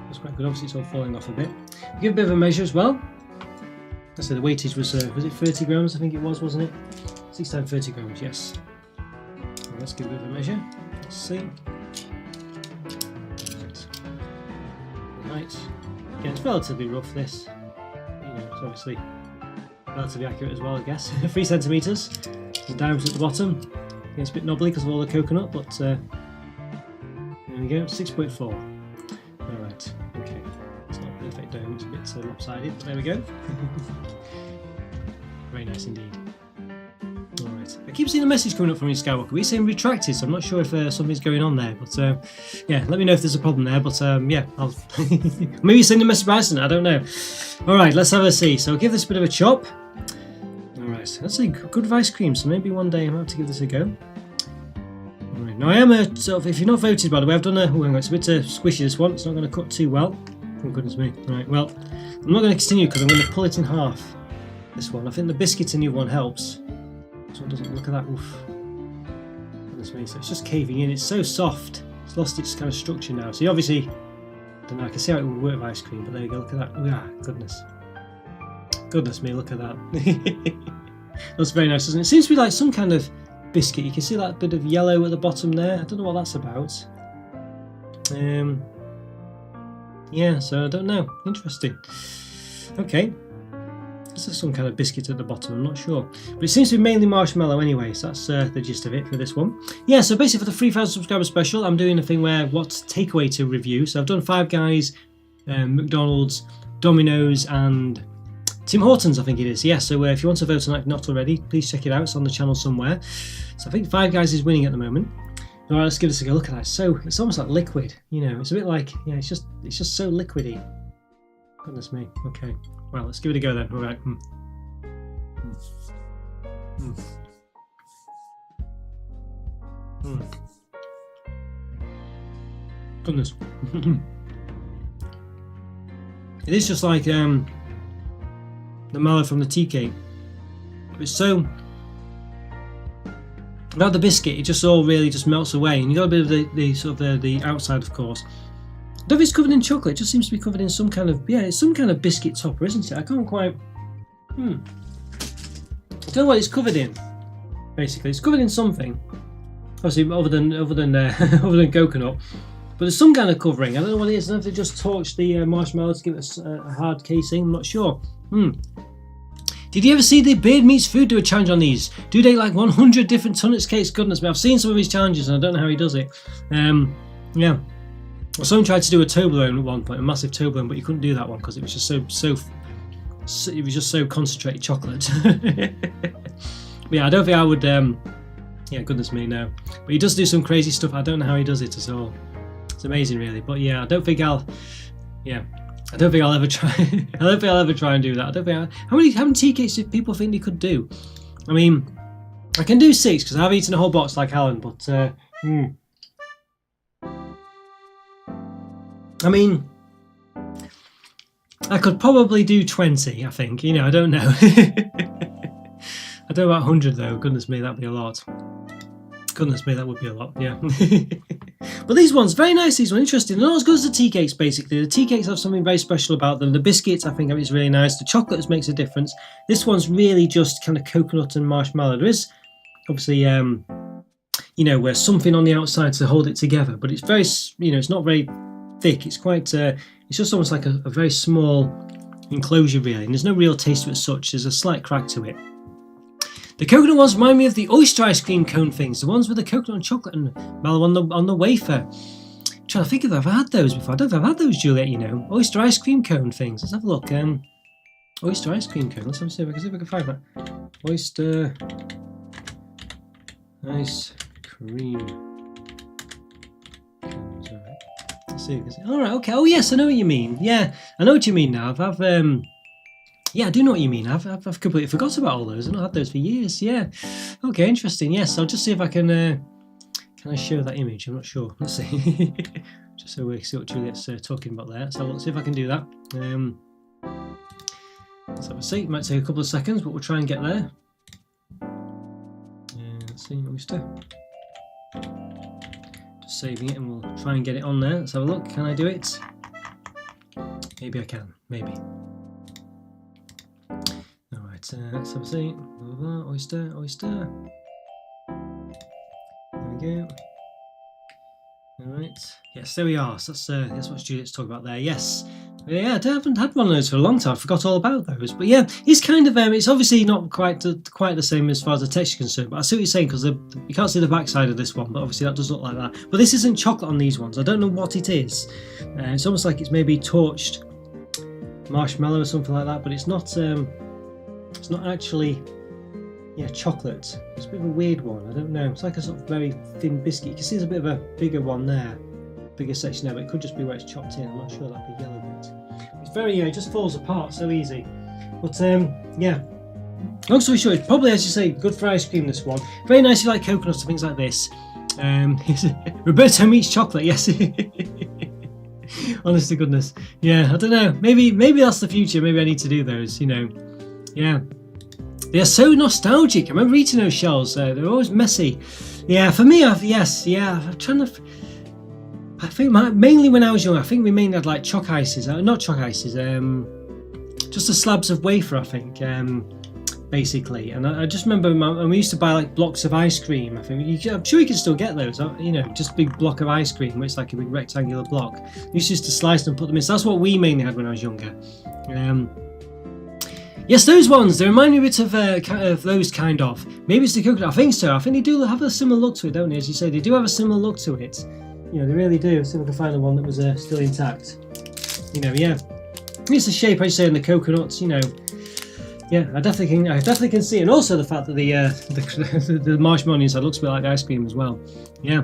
that's quite good. Obviously, it's all falling off a bit. I'll give a bit of a measure as well. I said the weightage was it 30 grams? I think it was, wasn't it? 6 times 30 grams. Yes. So let's give a bit of a measure. Let's see. Right. Again, it's relatively rough. This, you know, it's obviously relatively accurate as well, I guess. 3 centimeters. The diameter at the bottom. Again, it's a bit knobbly because of all the coconut, but there we go. 6.4. All right. Okay. It's not a perfect dome. It's a bit lopsided, but there we go. Very nice indeed. All right. I keep seeing a message coming up from you, Skywalker. We're saying retracted, so I'm not sure if something's going on there. But yeah, let me know if there's a problem there. But yeah, I'll maybe send a message by accident. I don't know. All right, let's have a see. So I'll give this a bit of a chop. All right, that's a good with ice cream. So maybe one day I might have to give this a go. All right. Now I am a sort of. If you're not voted, by the way, I've done a. Oh, it's a bit squishy. This one. It's not going to cut too well. Oh goodness me. Right. Well, I'm not going to continue because I'm going to pull it in half. This one. I think the biscuit in the other one helps. This one doesn't. Look at that. Oof. Goodness me. So it's just caving in. It's so soft. It's lost its kind of structure now. So you obviously. I don't know. I can see how it would work with ice cream, but there you go. Look at that. Oh, yeah. Goodness. Goodness me. Look at that. That's very nice, doesn't it? It seems to be like some kind of biscuit. You can see that bit of yellow at the bottom there. I don't know what that's about. Yeah, so I don't know. Interesting. Okay. This is some kind of biscuit at the bottom, I'm not sure. But it seems to be mainly marshmallow anyway, so that's the gist of it for this one. Yeah, so basically for the 3,000 subscriber special, I'm doing a thing where what takeaway to review. So I've done Five Guys, McDonald's, Domino's, and Tim Hortons, I think it is. Yeah, so if you want to vote on that, not already, please check it out. It's on the channel somewhere. So I think Five Guys is winning at the moment. All right, let's give this a go. Look at that. So it's almost like liquid. You know, it's a bit like, yeah, it's just so liquidy. Goodness me. Okay. Well, let's give it a go then. All right. Goodness. It is just like the mallow from the tea cake. It's so. Without the biscuit, it just all really just melts away, and you got a bit of the sort of the outside, of course. I don't know if it's covered in chocolate. It just seems to be covered in some kind of it's some kind of biscuit topper, isn't it? I can't quite. I don't know what it's covered in. Basically, it's covered in something. Obviously, other than other than coconut, but there's some kind of covering. I don't know what it is. I don't know if they just torched the marshmallows to give it a hard casing. I'm not sure. Did you ever see the Beard Meats Food do a challenge on these? Do they like 100 different Tunnocks cakes? Goodness me, I've seen some of his challenges and I don't know how he does it. Yeah. Well, someone tried to do a Toblerone at one point, a massive Toblerone, but you couldn't do that one because it was just so it was just so concentrated chocolate. But yeah, I don't think I would. Yeah, goodness me, no. But he does do some crazy stuff. I don't know how he does it at all. It's amazing, really. But yeah, I don't think I'll ever try. I don't think I'll ever try and do that. I don't think. How many tea cakes do people think they could do? I mean, I can do 6 because I've eaten a whole box like Alan. But I mean, I could probably do 20. I think. You know, I don't know. I don't know about 100 though. Goodness me, that'd be a lot. Goodness me, that would be a lot. Yeah. But these ones, very nice. These ones, interesting. They're not as good as the tea cakes, basically. The tea cakes have something very special about them. The biscuits, I think, is really nice. The chocolate makes a difference. This one's really just kind of coconut and marshmallow. There is, obviously, you know, where something on the outside to hold it together. But it's very, you know, it's not very thick. It's quite, it's just almost like a very small enclosure, really. And there's no real taste to it as such. There's a slight crack to it. The coconut ones remind me of the oyster ice cream cone things, the ones with the coconut and chocolate and mallow on the wafer. trying to think if I've had those before. I don't know if I've had those, Juliet, you know. Oyster ice cream cone things. Let's have a look. Oyster ice cream cone. Let's see if I can find that. Oyster ice cream cones. All right. Let's see if we can see. All right. Okay. Oh yes, I know what you mean. Yeah, I know what you mean now. Yeah, I do know what you mean. I've completely forgot about all those. I've not had those for years. Yeah. Okay. Interesting. Yes. I'll just see if I can. Can I show that image? I'm not sure. Let's see. Just so we see what Juliet's talking about there. So let's see if I can do that. Let's have a see. It might take a couple of seconds, but we'll try and get there. Let's see, oyster. Just saving it, and we'll try and get it on there. Let's have a look. Can I do it? Maybe I can. Maybe. All right. Let's have a see. Blah, blah, blah. Oyster. Oyster. There we go. All right. Yes, there we are. So that's what Juliet's talking about there. Yes. Yeah, I haven't had one of those for a long time. I forgot all about those. But yeah, it's kind of it's obviously not quite the same as far as the texture is concerned. But I see what you're saying, because you can't see the backside of this one, but obviously that does look like that. But this isn't chocolate on these ones. I don't know what it is. It's almost like it's maybe torched marshmallow or something like that. But it's not. It's not actually. Yeah, chocolate. It's a bit of a weird one. I don't know. It's like a sort of very thin biscuit. You can see there's a bit of a bigger one there, bigger section there, but it could just be where it's chopped in. I'm not sure. That big yellow bit. It's very, it just falls apart so easy. But yeah. Long story short, it's probably, as you say, good for ice cream. This one, very nice. If you like coconuts and things like this. Roberto meets chocolate. Yes. Honest to goodness. Yeah. I don't know. Maybe that's the future. Maybe I need to do those. You know. Yeah. They're so nostalgic. I remember eating those shells. They're always messy. Yeah, for me, I'm trying to. I think mainly when I was young, I think we mainly had like choc ices. Not choc ices. Just the slabs of wafer, I think. Basically, and I just remember and we used to buy like blocks of ice cream. I think I'm sure you can still get those. You know, just a big block of ice cream, which is like a big rectangular block. You used just to slice them and put them in. So that's what we mainly had when I was younger. Yes, those ones, they remind me a bit of those kind of. Maybe it's the coconut. I think so. I think they do have a similar look to it, don't they? As you say, they do have a similar look to it. You know, they really do. See if I can find the one that was still intact. You know, yeah. It's the shape, as you say, in the coconuts. You know, yeah. I definitely can see it. And also the fact that the marshmallow inside looks a bit like ice cream as well. Yeah.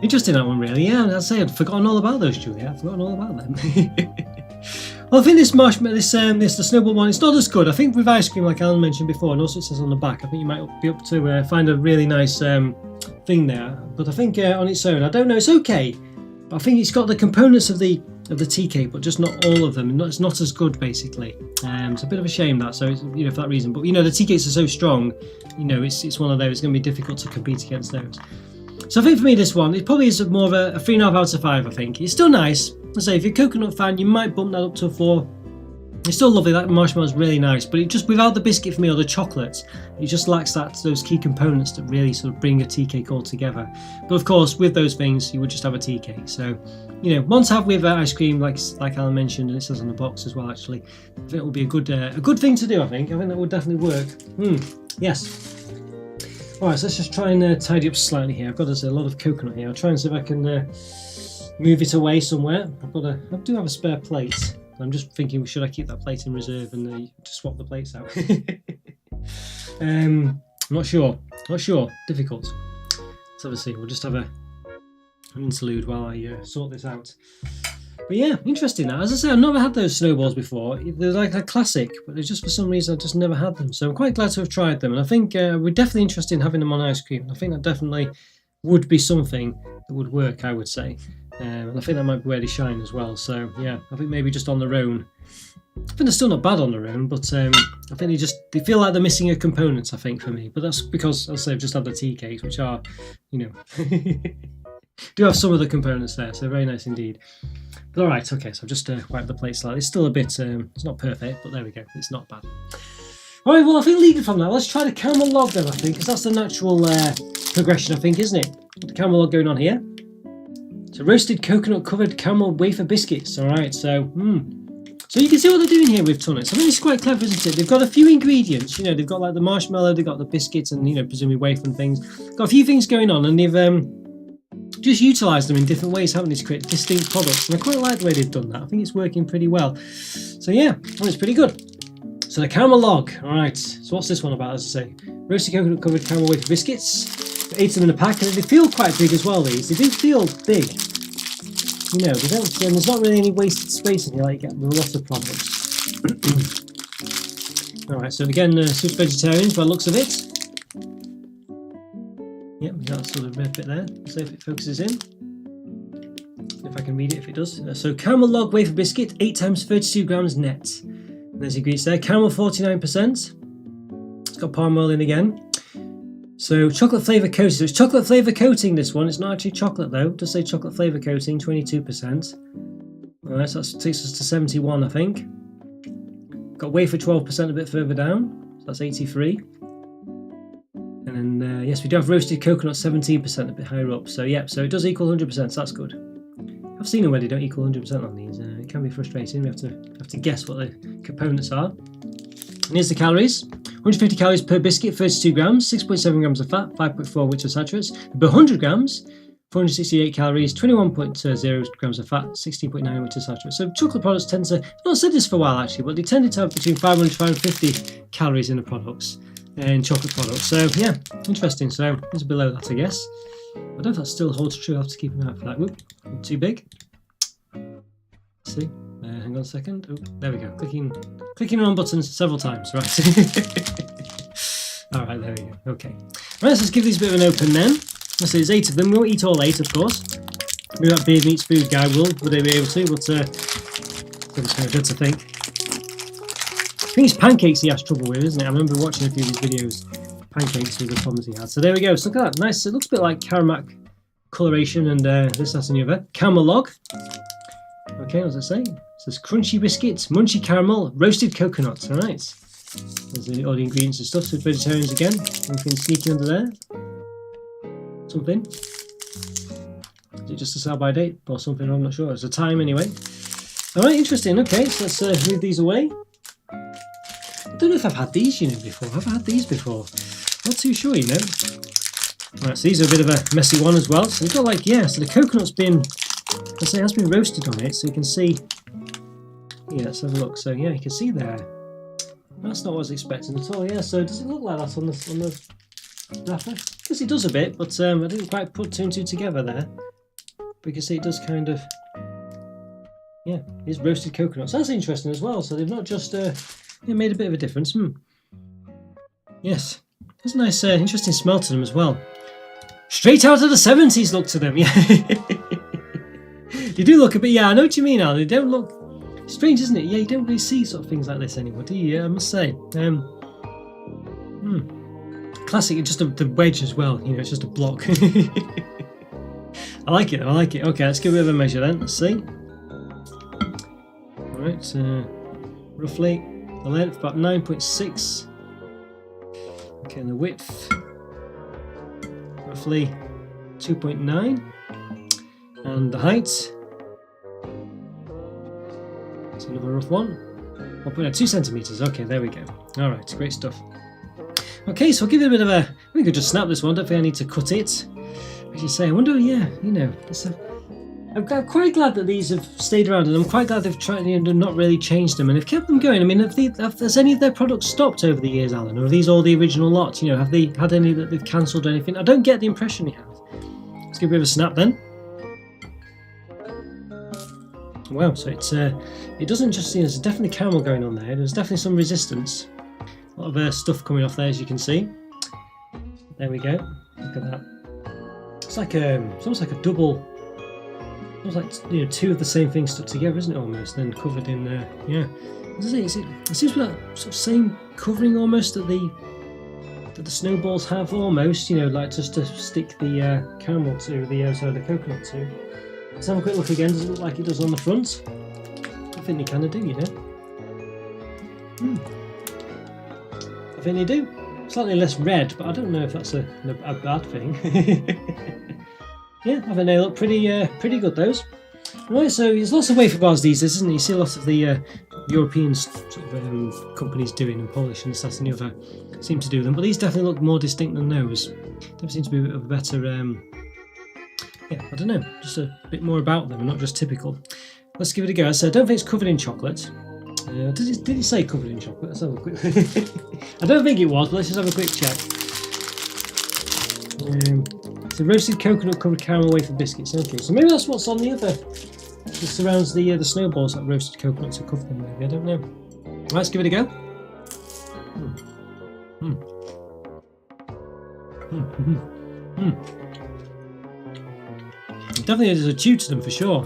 Interesting, that one, really. Yeah, I'd say I'd forgotten all about those, Julia. I've forgotten all about them. Well, I think this marshmallow, the snowball one, it's not as good. I think with ice cream, like Alan mentioned before, and also it says on the back, I think you might be up to find a really nice thing there. But I think on its own, I don't know, it's okay. But I think it's got the components of the tea cake, but just not all of them. It's not as good, basically. It's a bit of a shame that. So it's, you know, for that reason. But you know, the tea cakes are so strong. You know, it's one of those. It's going to be difficult to compete against those. So I think for me, this one, it probably is more of a 3.5 out of 5. I think it's still nice. Let's say if you're a coconut fan, you might bump that up to a 4. It's still lovely. That marshmallow is really nice, but it just, without the biscuit for me or the chocolate, it just lacks those key components that really sort of bring a tea cake all together. But of course, with those things, you would just have a tea cake. So, you know, one to have with ice cream, like Alan mentioned, and it says on the box as well. Actually, I think it would be a good thing to do. I think that would definitely work. Yes. All right, so let's just try and tidy up slightly here. I've got a lot of coconut here. I'll try and see if I can move it away somewhere. I do have a spare plate. I'm just thinking, should I keep that plate in reserve and just swap the plates out? Not sure. Difficult. Let's have a see. We'll just have an interlude while I sort this out. But yeah, interesting. Now, as I say, I've never had those snowballs before. They're like a classic, but it's just for some reason I've just never had them. So I'm quite glad to have tried them. And I think we're definitely interested in having them on ice cream. I think that definitely would be something that would work, I would say. And I think that might be where they shine as well. So yeah, I think maybe just on their own. I think they're still not bad on their own, but I think they feel like they're missing a component, I think, for me. But that's because, as I say, I've just had the tea cakes, which are, you know, do have some of the components there, so very nice indeed. But all right, okay, so I've just wiped the plate slightly. It's still a bit, it's not perfect, but there we go. It's not bad. All right, well, I think leading from that, let's try the caramel log then, I think, because that's the natural progression, I think, isn't it? The caramel log going on here. So roasted coconut covered caramel wafer biscuits. All right, so so you can see what they're doing here with Tunnocks. I think it's quite clever, isn't it? They've got a few ingredients. You know, they've got like the marshmallow, they've got the biscuits, and you know, presumably wafer and things. Got a few things going on, and they've just utilised them in different ways, haven't they, to create distinct products. And I quite like the way they've done that. I think it's working pretty well. So yeah, it's pretty good. So the caramel log. All right. So what's this one about? As I say, roasted coconut covered caramel wafer biscuits. 8 of them in a pack, and they feel quite big as well. These, they do feel big. You know, they don't. And there's not really any wasted space in here like you get with a lot of products. All right. So again, switch vegetarians by the looks of it. Yep, we got that sort of red bit there. Let's see if it focuses in. If I can read it, if it does. So caramel log wafer biscuit, 8 times 32 grams net. And there's the ingredients there. Caramel 49%. It's got palm oil in again. So chocolate flavour coating. So it's chocolate flavour coating, this one. It's not actually chocolate though. It does say chocolate flavour coating, 22%. Alright, so that takes us to 71, I think. Got wafer 12% a bit further down. So that's 83. And then, yes, we do have roasted coconut 17% a bit higher up. So, yeah, so it does equal 100%, so that's good. I've seen them where they don't equal 100% on these. It can be frustrating. We have to guess what the components are. And here's the calories. 150 calories per biscuit, 32 grams, 6.7 grams of fat, 5.4 which are saturates. Per 100 grams, 468 calories, 21.0 grams of fat, 16.9 which are saturates. So chocolate products tend to, I've not said this for a while actually, but they tended to have between 500 and 550 calories in the products. In chocolate products. So yeah, interesting. So it's below that, I guess. I don't know if that still holds true. I'll have to keep an eye out for that. Whoop, too big. Let's see. Hang on a second. Oh, there we go. Clicking on buttons several times. Right. All right, there we go. Okay. Right, so let's give these a bit of an open then. Let's say there's 8 of them. We won't eat all 8, of course. Maybe that Beard Meats Food guy would they be able to? But it's kind of good to think. I think it's pancakes he has trouble with, isn't it? I remember watching a few of these videos. Pancakes with the problems he had. So there we go. So look at that. Nice. It looks a bit like caramel coloration and this, that, and the other. Caramel log. Okay, what does it say? It says crunchy biscuits, munchy caramel, roasted coconut. All right. There's all the ingredients and stuff. So vegetarians again. Anything sneaky under there? Something. Is it just a sell-by date or something? I'm not sure. It's a time anyway. All right, interesting. Okay, so let's move these away. I don't know if I've had these, before. Have I had these before? Not too sure, Right, so these are a bit of a messy one as well. So they've got like, yeah, so the coconut's been, it has been roasted on it, so you can see, yeah, let's have a look. So yeah, you can see there. That's not what I was expecting at all, yeah. So does it look like that on the wrapper? I guess it does a bit, but I didn't quite put 2 and 2 together there. But you can see it does kind of, yeah, it's roasted coconut. So that's interesting as well. So they've not just, it made a bit of a difference. Yes, there's a nice, interesting smell to them as well. Straight out of the 70s look to them, yeah. They do look a bit, yeah, I know what you mean, Al. They don't look, strange, isn't it? Yeah, you don't really see sort of things like this anymore, do you? Yeah, I must say. Classic, just the wedge as well, it's just a block. I like it, Okay, let's give it a bit of a measure then, let's see. Alright, roughly. The length about 9.6. Okay, and the width roughly 2.9, and the height. That's another rough one. 1.2 centimeters. Okay, there we go. All right, great stuff. Okay, so I'll give it a bit of a. We could just snap this one. Don't think I need to cut it. As you say, I wonder. Yeah, I'm quite glad that these have stayed around, and I'm quite glad they've tried and not really changed them, and have kept them going. I mean, has any of their products stopped over the years, Alan, or are these all the original lot? Have they had any that they've cancelled or anything? I don't get the impression they have. Let's give it a bit of a snap then. Wow, so it doesn't just there's definitely caramel going on there. There's definitely some resistance. A lot of stuff coming off there, as you can see. There we go. Look at that. It's like it's almost like a double. It's like 2 of the same thing stuck together, isn't it? Almost, then covered in yeah. It seems to be that sort of same covering almost that the Snowballs have almost. Like just to stick the caramel to the coconut to. Let's have a quick look again. Does it look like it does on the front? I think they kind of do, I think they do. Slightly less red, but I don't know if that's a bad thing. Yeah, I think they look pretty good, those. Right, so there's lots of wafer bars these days, isn't there? You see a lot of the European sort of companies doing, and Polish and this, that, and the other seem to do them, but these definitely look more distinct than those. There seems to be a bit of a better yeah, I don't know, just a bit more about them, not just typical. Let's give it a go. So I don't think it's covered in chocolate. Did it say covered in chocolate? Let's have a quick. I don't think it was, but let's just have a quick check. So roasted coconut covered caramel wafer biscuits. Okay, so maybe that's what's on the other. It surrounds the snowballs that roasted coconuts are covered in. Maybe I don't know. Right, let's give it a go. Definitely there's a chew to them for sure.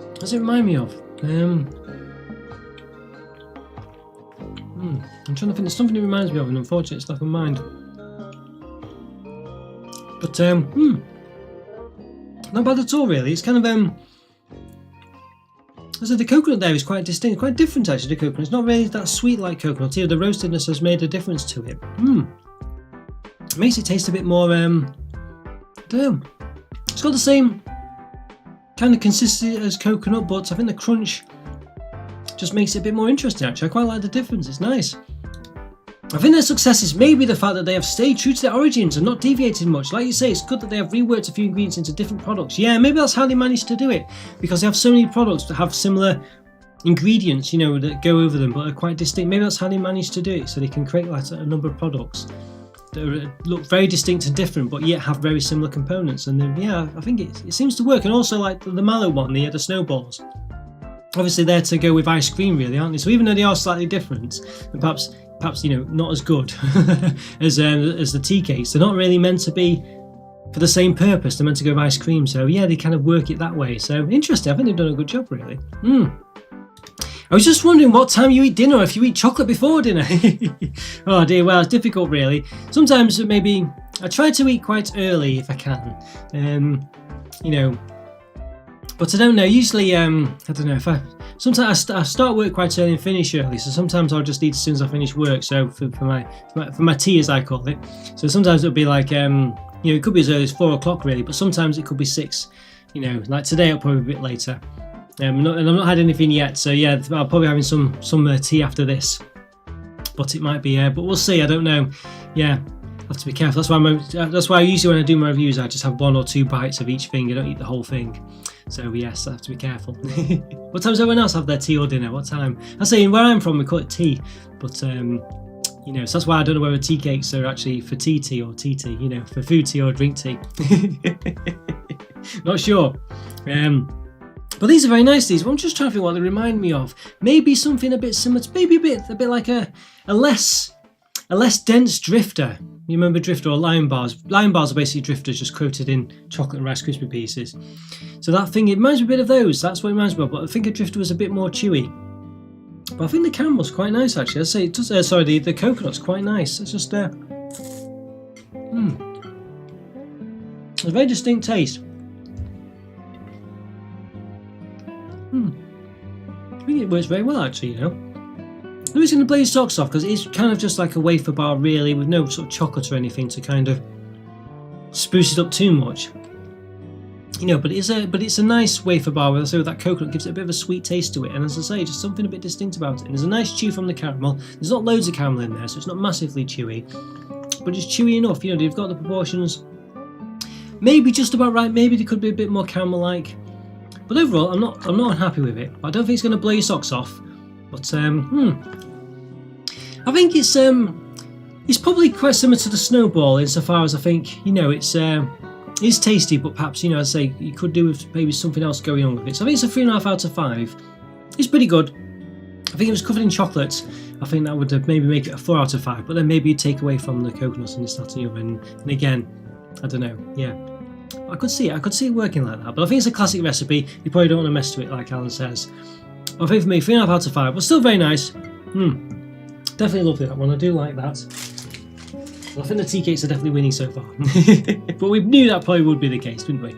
What does it remind me of? I'm trying to think. There's something it reminds me of, and unfortunately it's left my mind. But not bad at all, really. It's kind of as I said, the coconut there is quite distinct, quite different actually. The coconut, it's not really that sweet like coconut here. The roastedness has made a difference to it. It makes it taste a bit more. I don't know. It's got the same kind of consistency as coconut, but I think the crunch just makes it a bit more interesting. Actually, I quite like the difference. It's nice. I think their success is maybe the fact that they have stayed true to their origins and not deviated much. Like you say, it's good that they have reworked a few ingredients into different products. Yeah, maybe that's how they managed to do it, because they have so many products that have similar ingredients, you know, that go over them but are quite distinct. Maybe that's how they managed to do it, so they can create like a number of products that look very distinct and different but yet have very similar components. And then, yeah, I think it seems to work. And also like the mallow one, the snowballs, obviously they're to go with ice cream really, aren't they? So even though they are slightly different and perhaps you know, not as good as the tea cakes, they're not really meant to be for the same purpose. They're meant to go with ice cream, so yeah, they kind of work it that way. So interesting. I think they've done a good job really. I was just wondering what time you eat dinner, if you eat chocolate before dinner. Oh dear, well, it's difficult really. Sometimes maybe I try to eat quite early if I can, you know, but I don't know. Usually, I don't know if sometimes I start work quite early and finish early, so sometimes I'll just eat as soon as I finish work. So for my tea, as I call it. So sometimes it'll be like, you know, it could be as early as 4 o'clock really, but sometimes it could be 6. You know, like today it'll probably be a bit later. And I've not had anything yet, so yeah, I'll probably having some tea after this. But it might be, but we'll see. I don't know. Yeah. Have to be careful. That's why I usually, when I do my reviews, I just have 1 or 2 bites of each thing. I don't eat the whole thing. So yes, I have to be careful. What time does everyone else have their tea or dinner? What time? I say where I'm from we call it tea, but you know, so that's why I don't know whether tea cakes are actually for tea or tea, you know, for food tea or drink tea. Not sure. But these are very nice. These. I'm just trying to think what they remind me of. Maybe something a bit similar to, maybe a bit like a less dense drifter. You remember Drifter or Lion Bars? Lion Bars are basically Drifters just coated in chocolate and Rice Krispie pieces. So that thing, it reminds me a bit of those. That's what it reminds me of. But I think a Drifter was a bit more chewy. But I think the caramel's quite nice actually. I'd say it does. Sorry, the coconut's quite nice. It's just it's a very distinct taste. I think it works very well actually, you know. I'm just going to blow your socks off because it's kind of just like a wafer bar really, with no sort of chocolate or anything to kind of spruce it up too much. You know, but it's a nice wafer bar with that coconut gives it a bit of a sweet taste to it, and as I say, just something a bit distinct about it. And there's a nice chew from the caramel. There's not loads of caramel in there, so it's not massively chewy, but it's chewy enough. You know, they've got the proportions maybe just about right. Maybe they could be a bit more caramel-like, but overall, I'm not unhappy with it. I don't think it's going to blow your socks off. But I think it's probably quite similar to the Snowball insofar as I think, you know, it's tasty, but perhaps, you know, I'd say you could do with maybe something else going on with it. So I think it's a 3.5 out of 5. It's pretty good. I think it was covered in chocolate. I think that would maybe make it a 4 out of 5. But then maybe you take away from the coconuts and this, that, and the other. And again, I don't know. Yeah, I could see it working like that. But I think it's a classic recipe. You probably don't want to mess with it, like Alan says. I think for me, 3.5 out of 5, but still very nice. Definitely lovely that one. I do like that. Well, I think the tea cakes are definitely winning so far. But we knew that probably would be the case, didn't we?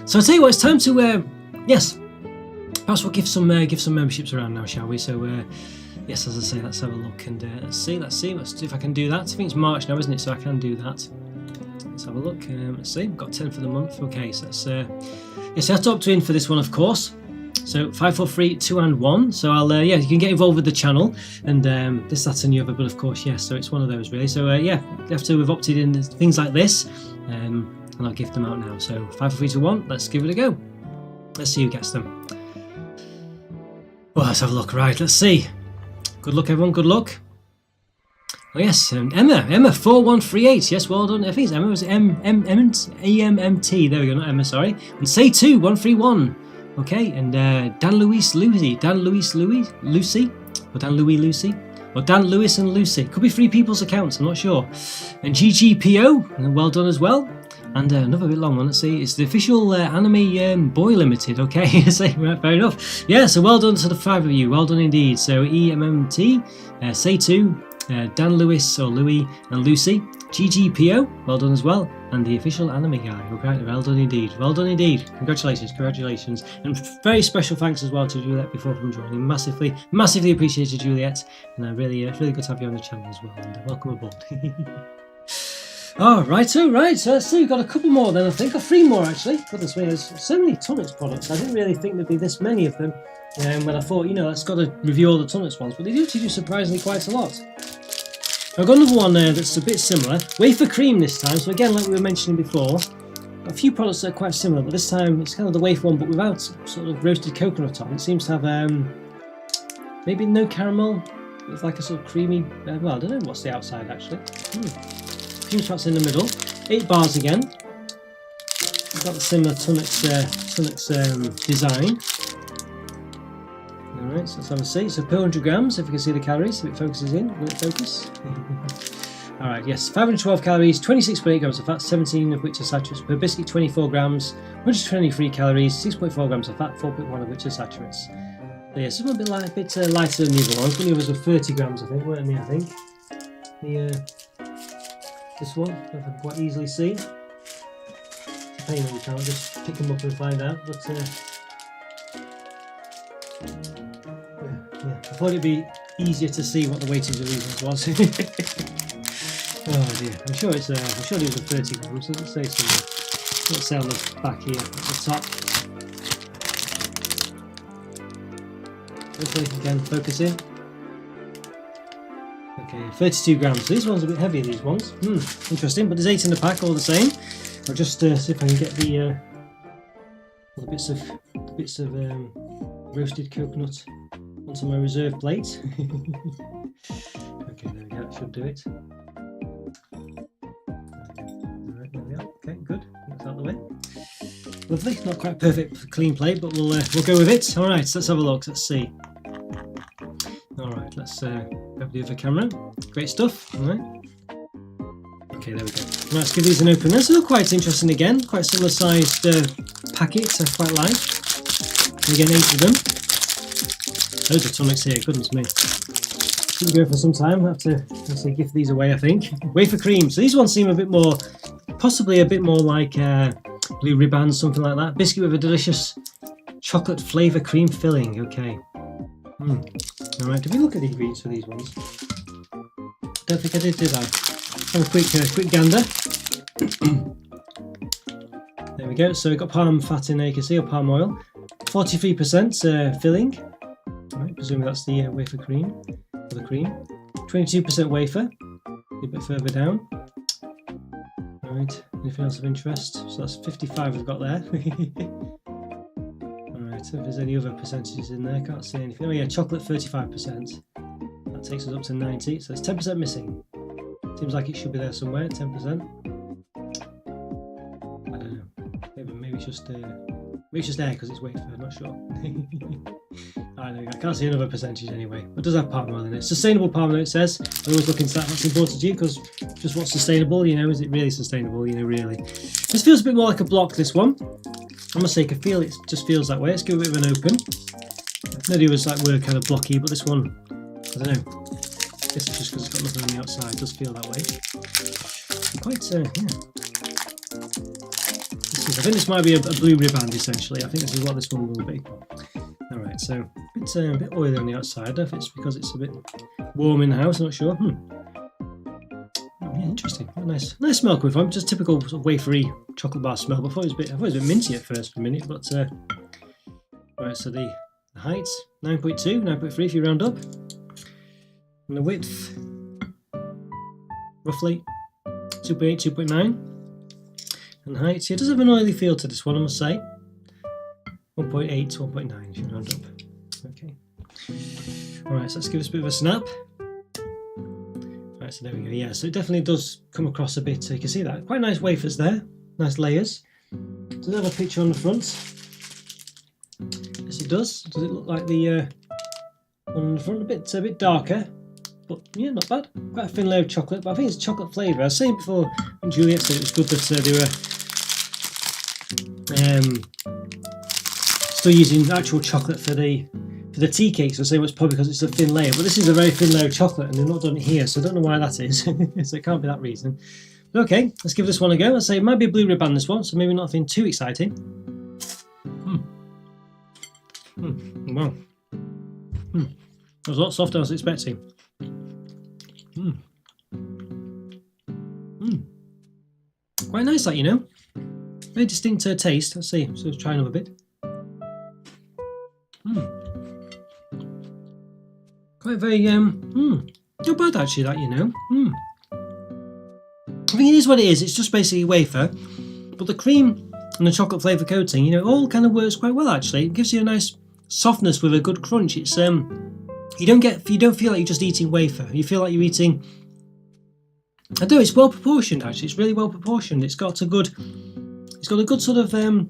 So I'll tell you what, it's time to yes, perhaps we'll give some memberships around now, shall we? So yes, as I say, let's have a look and let's see if I can do that. I think it's March now, isn't it? So I can do that. Let's have a look. Let's see, we've got 10 for the month. Okay, so let's yes, I have to opt in for this one, of course. So 5, 4, 3, 2 and 1. So I'll yeah, you can get involved with the channel and this, that and the other, but of course yes, so it's one of those really. So yeah, you have to have opted in things like this. and I'll gift them out now. So 5, 4, 3, 2, 1. Let's give it a go. Let's see who gets them. Well, let's have a look. Right, let's see. Good luck, everyone. Good luck. Oh yes, Emma 4138. Yes, well done. I think it's Emma. Was it EMMT? There we go. Not Emma. Sorry. And Say 2 131. Okay, and Dan Louis Lucy, or Dan Louis Lucy, or Dan Lewis and Lucy. Could be 3 people's accounts. I'm not sure. And GGPO. Well done as well. And another bit long one, let's see, it's the official Anime Boy Limited, okay, so, right, fair enough. Yeah, so well done to the 5 of you, well done indeed. So EMMT, Say 2, Dan Lewis or Louis and Lucy, GGPO, well done as well, and the official anime guy, okay, well done indeed, congratulations, and very special thanks as well to Juliet before from joining, massively appreciated Juliet, and it's really good to have you on the channel as well, and welcome aboard. Oh, right, so let's see, we've got a couple more then, I think, or 3 more actually. Goodness me, there's so many Tunnocks products. I didn't really think there'd be this many of them when I thought, let's got to review all the Tunnocks ones, but they do surprisingly quite a lot. I've got another one that's a bit similar, Wafer Cream this time, so again, like we were mentioning before, a few products that are quite similar, but this time it's kind of the wafer one, but without sort of roasted coconut on. It seems to have maybe no caramel, it's like a sort of creamy, well, I don't know what's the outside actually. Cream spots in the middle, 8 bars again. We've got the similar Tunnocks design. Alright, so let's have a see. So per 100 grams, if you can see the calories, if it focuses in, will it focus? Alright, yes, 512 calories, 26.8 grams of fat, 17 of which are saturates. Per biscuit, 24 grams, 123 calories, 6.4 grams of fat, 4.1 of which are saturates. So yeah, some a bit lighter than the other ones. The others were 30 grams, I think, weren't they? I think. This one, I can quite easily see. It's a pain when you can't just pick them up and find out, but yeah, I thought it'd be easier to see what the weightage of these ones was. Oh dear, I'm sure it was a 30 grams, does it say something? Let's say on the back here, at the top. Hopefully if you can focus in. Okay, 32 grams. So these ones are a bit heavier, these ones. Interesting, but there's 8 in the pack all the same. I'll just see if I can get the bits of roasted coconut onto my reserve plate. Okay, there we go, that should do it. Alright, there we are. Okay, good. That's out of the way. Lovely, not quite perfect clean plate, but we'll go with it. Alright, so let's have a look, let's see. Alright, let's grab the other camera. Great stuff. Alright. Okay, there we go. Right, let's give these an open. This is quite interesting again. Quite similar sized packets, I quite like. And again, 8 of them. Loads of Tunnocks here, goodness me. Keep going for some time. I'll have to gift these away, I think. Wafer cream. So these ones seem a bit more, possibly a bit more like blue ribbon, something like that. Biscuit with a delicious chocolate flavour cream filling. Okay. Alright, did we look at the ingredients for these ones? Don't think I did I? Have a quick gander. There we go. So we've got palm fat in there, you can see, or palm oil. 43% filling. Right, presumably that's the wafer cream, or the cream. 22% wafer. A bit further down. Alright, anything else of interest? So that's 55 we've got there. So if there's any other percentages in there, can't see anything. Oh yeah, chocolate 35%. That takes us up to 90, so it's 10% missing. Seems like it should be there somewhere, 10%. I don't know. Maybe it's just there because it's wafer, I'm not sure. Alright, there we go. I can't see another percentage anyway. But it does have palm oil in it. Sustainable palm oil, it says. I always look into that. That's important to you because just what's sustainable, is it really sustainable, really? This feels a bit more like a block, this one. I must say, I feel it just feels that way. Let's give it a bit of an open. The others were kind of blocky, but this one, I don't know. I guess it's just because it's got nothing on the outside. It does feel that way. Quite, yeah. I think this might be a blue ribband, essentially. I think this is what this one will be. Alright, so a bit oily on the outside. I don't know if it's because it's a bit warm in the house, I'm not sure. Yeah, interesting. Nice smell coming from. Just typical sort of wafery chocolate bar smell. But I thought it was a bit minty at first for a minute, but right. So the height 9.2, 9.3 if you round up, and the width roughly 2.8, 2.9, and height. So it does have an oily feel to this one, I must say. 1.8 to 1.9 if you round up. Okay. Alright, so let's give this a bit of a snap. Right, so there we go. Yeah, so it definitely does come across a bit. So you can see that. Quite nice wafers there. Nice layers. Does it have a picture on the front? Yes, it does. Does it look like the one on the front? A bit darker. But yeah, not bad. Quite a thin layer of chocolate, but I think it's chocolate flavour. I was saying before when Juliet said it was good that they were still using actual chocolate for the tea cakes. I was saying it's probably because it's a thin layer, but this is a very thin layer of chocolate and they've not done it here, so I don't know why that is. So it can't be that reason. But okay, let's give this one a go. Let's say it might be a blue ribbon this one, so maybe nothing too exciting. Wow. That was a lot softer than I was expecting. Quite nice, that, you know. Very distinct taste. Let's see. So let's try another bit. Quite very not bad actually, that, you know. I think it is what it is. It's just basically wafer, but the cream and the chocolate flavour coating, you know, it all kind of works quite well actually. It gives you a nice softness with a good crunch. It's you don't feel like you're just eating wafer. You feel like you're eating. I do. It's well proportioned actually. It's really well proportioned. It's got a good sort of a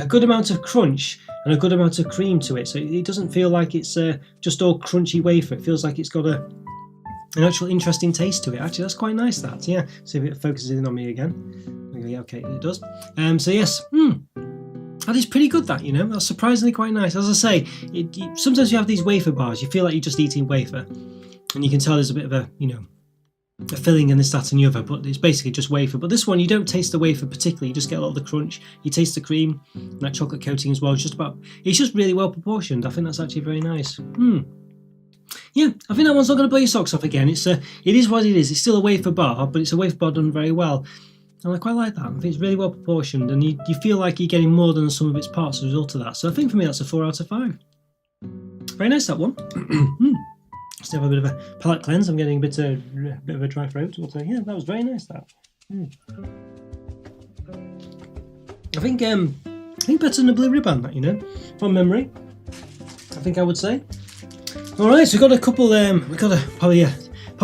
good amount of crunch and a good amount of cream to it. So it doesn't feel like it's just all crunchy wafer. It feels like it's got an actual interesting taste to it. Actually, that's quite nice. That, yeah. See if it focuses in on me again. Yeah, okay, it does. So yes. That is pretty good, that, you know. That's surprisingly quite nice. As I say, sometimes you have these wafer bars, you feel like you're just eating wafer, and you can tell there's a bit of a, you know, a filling in this, that and the other, but it's basically just wafer. But this one, you don't taste the wafer particularly, you just get a lot of the crunch, you taste the cream, and that chocolate coating as well. It's just really well proportioned. I think that's actually very nice. Yeah, I think that one's not going to blow your socks off again. It is what it is. It's still a wafer bar, but it's a wafer bar done very well. And I quite like that. I think it's really well proportioned, and you feel like you're getting more than the sum of its parts as a result of that. So I think for me that's a 4 out of 5. Very nice, that one. Still have a bit of a palate cleanse. I'm getting a bit of a dry throat. So yeah, that was very nice. That. I think better than the blue ribbon. That, you know, from memory. I think I would say. All right, so we've got a couple. We've got to probably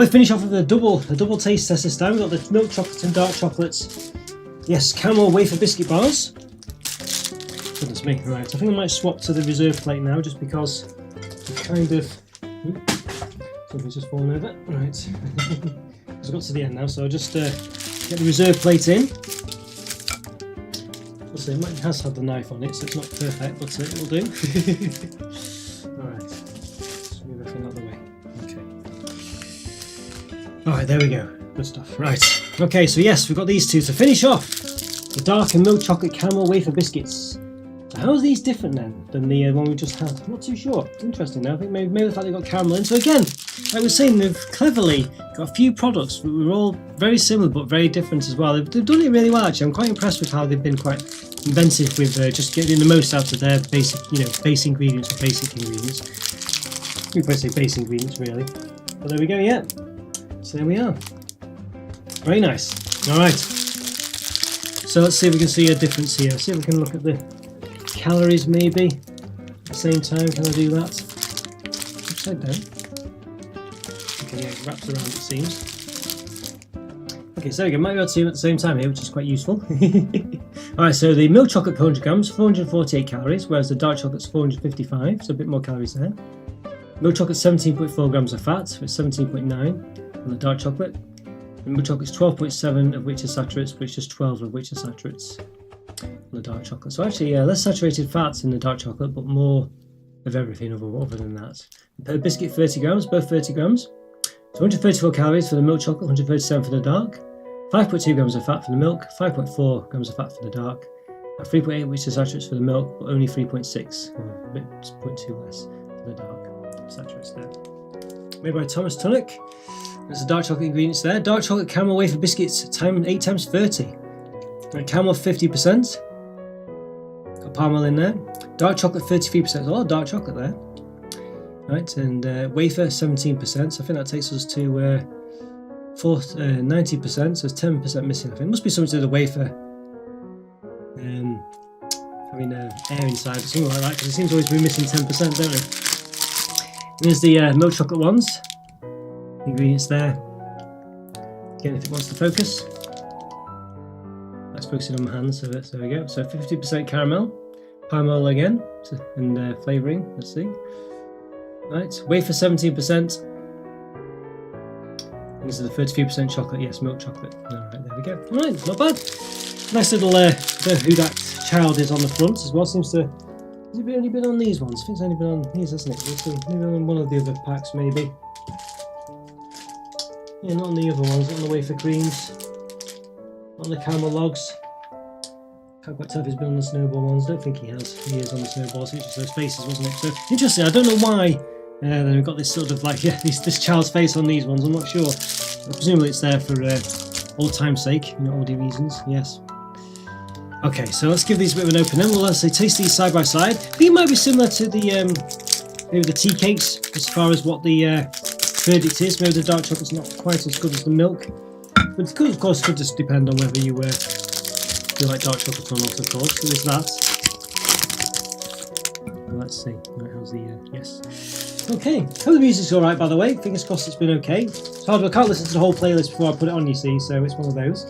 finish off with the double taste test this time. We've got the milk chocolate and dark chocolates. Yes, Caramel Wafer biscuit bars. Goodness me. Right, I think I might swap to the reserve plate now, just because it kind of. Something's just fallen over. Right. I've got to the end now, so I'll just get the reserve plate in. We'll see, it has had the knife on it, so it's not perfect, but it will do. Alright. Just move everything out of the way. Okay. Alright, there we go. Good stuff. Right. Okay, so yes, we've got these two to finish off. The dark and milk chocolate caramel wafer biscuits. So how are these different then than the one we just had? I'm not too sure. Interesting now. I think maybe the fact they've got caramel in. So again, like I was saying, they've cleverly got a few products that were all very similar but very different as well. They've done it really well actually. I'm quite impressed with how they've been quite inventive with just getting the most out of their basic, base ingredients or basic ingredients. We probably say base ingredients really. But there we go, yeah. So there we are. Very nice. Alright. So let's see if we can see a difference here. See if we can look at the calories maybe. At the same time, can I do that? Upside down. Okay, yeah, it wraps around it seems. Okay, so there we go. Might be able to see them at the same time here, which is quite useful. Alright, so the milk chocolate 400 grams, 448 calories, whereas the dark chocolate's 455, so a bit more calories there. Milk chocolate 17.4 grams of fat, so it's 17.9 on the dark chocolate. The milk chocolate's 12.7 of which are saturates, but it's just 12 of which are saturates on the dark chocolate. So actually, less saturated fats in the dark chocolate, but more of everything other than that. Per biscuit 30 grams, both 30 grams. So 134 calories for the milk chocolate, 137 for the dark. 5.2 grams of fat for the milk, 5.4 grams of fat for the dark. 3.8 which are saturates for the milk, but only 3.6, or a bit 0.2 less for the dark saturates there. Made by Thomas Tunnock. There's the dark chocolate ingredients there. Dark chocolate caramel wafer biscuits, 8 times 30. Right, caramel 50%. Got caramel in there. Dark chocolate 33%. There's a lot of dark chocolate there. Right, and wafer 17%. So I think that takes us to 90%, so it's 10% missing. I think must be something to do with the wafer. Having air inside or something like that, because it seems to always be missing 10%, don't it? Here's the milk chocolate ones. Ingredients there. Again, if it wants to focus. That's focusing on my hands, so there we go. So 50% caramel, palm again, and flavouring. Let's see. Right, wafer 17%. These are the 33% chocolate. Yes, milk chocolate. All right, there we go. All right, not bad. Nice little who that child is on the front as well. Seems to. Has it only been on these ones? I think it's only been on these, hasn't it? Maybe on one of the other packs, maybe. Yeah, not on the other ones. Not on the wafer creams. Not on the caramel logs. Can't quite tell if he's been on the snowball ones. Don't think he has. He is on the snowballs. It's just those faces, wasn't it? So interesting. I don't know why. Then we've got this sort of like this child's face on these ones. I'm not sure. Presumably it's there for old time's sake, oldie reasons. Yes. Okay, so let's give these a bit of an open then. We'll say taste these side by side. I think it might be similar to the maybe the tea cakes as far as what the verdict is. Maybe the dark chocolate's not quite as good as the milk, but it could, of course, could just depend on whether you do like dark chocolate or not. Of course, so there's that. Well, let's see. Right, how's the yes? Okay, hope the music's all right. By the way, fingers crossed it's been okay. It's hard. I can't listen to the whole playlist before I put it on. You see, so it's one of those.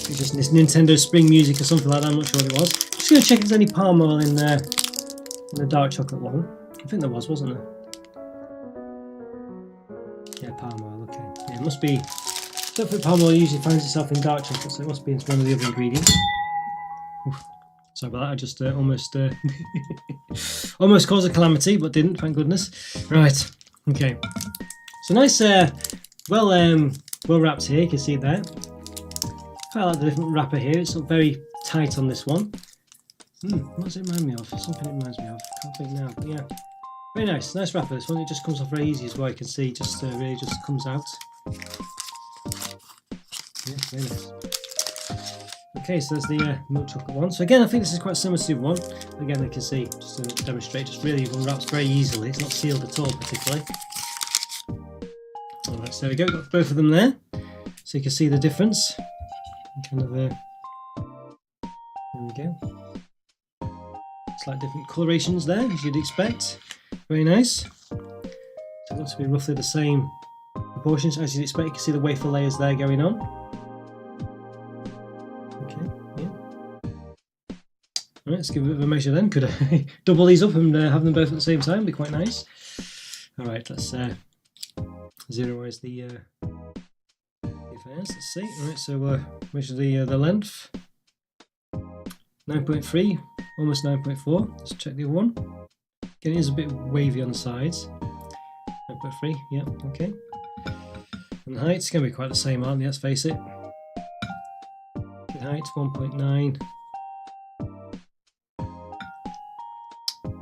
It's just this Nintendo Spring Music or something like that. I'm not sure what it was. Just going to check if there's any palm oil in the dark chocolate one. I think there was, wasn't there? Yeah, palm oil. Okay. Yeah, it must be. Don't think palm oil usually finds itself in dark chocolate, so it must be in one of the other ingredients. Oof. Sorry about that. I just almost almost caused a calamity, but didn't. Thank goodness. Right. Okay. So nice, well wrapped here. You can see it there. I like the different wrapper here. It's very tight on this one. What does it remind me of? Something it reminds me of. Can't think now. But yeah, very nice. Nice wrapper. This one. It just comes off very easy as well. You can see, just really just comes out. Yeah, very nice. Okay, so there's the milk chocolate one. So again, I think this is quite similar to the one. Again, you can see, just to demonstrate, just really unwraps very easily. It's not sealed at all, particularly. All right, so there we go. Got both of them there, so you can see the difference. Kind of there we go. Slight different colorations there, as you'd expect. Very nice. So it looks to be roughly the same proportions as you'd expect. You can see the wafer layers there going on. Okay, yeah. Alright, let's give a bit of a measure then. Could I double these up and have them both at the same time? Be quite nice. Alright, let's zeroise the let's see. Right, so measure the length. 9.3, almost 9.4. Let's check the other one. Again, it is a bit wavy on the sides. 9.3, yeah, okay. And the height's going to be quite the same, aren't they? Let's face it. The height 1.9.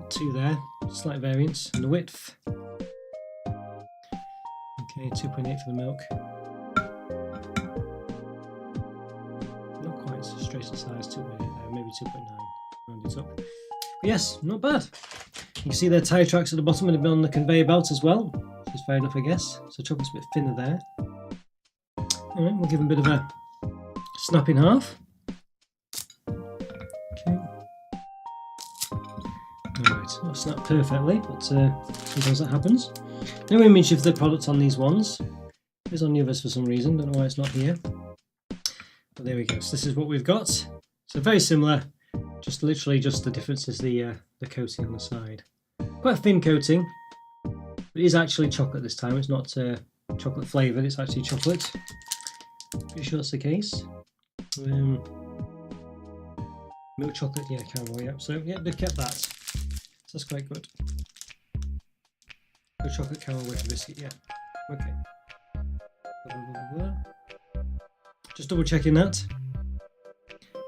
2 there, slight variance. And the width. Okay, 2.8 for the milk. Straight to size 2.8 there, maybe 2.9. Round it up. But yes, not bad. You can see their tyre tracks at the bottom and they've been on the conveyor belt as well. Which is fair enough, I guess. So chocolate's a bit thinner there. Alright, we'll give them a bit of a snap in half. Okay. Alright, not snap perfectly, but sometimes that happens. No image of the product on these ones. It is on the others for some reason, don't know why it's not here. But there we go. So this is what we've got. So very similar. Just literally just the difference is the coating on the side. Quite a thin coating. But it is actually chocolate this time. It's not chocolate flavoured. It's actually chocolate. Pretty sure that's the case. Milk chocolate, yeah, caramel, yeah. So yeah, they've kept that. So that's quite good. Good chocolate caramel wafer biscuit, yeah. Okay. Just double checking that.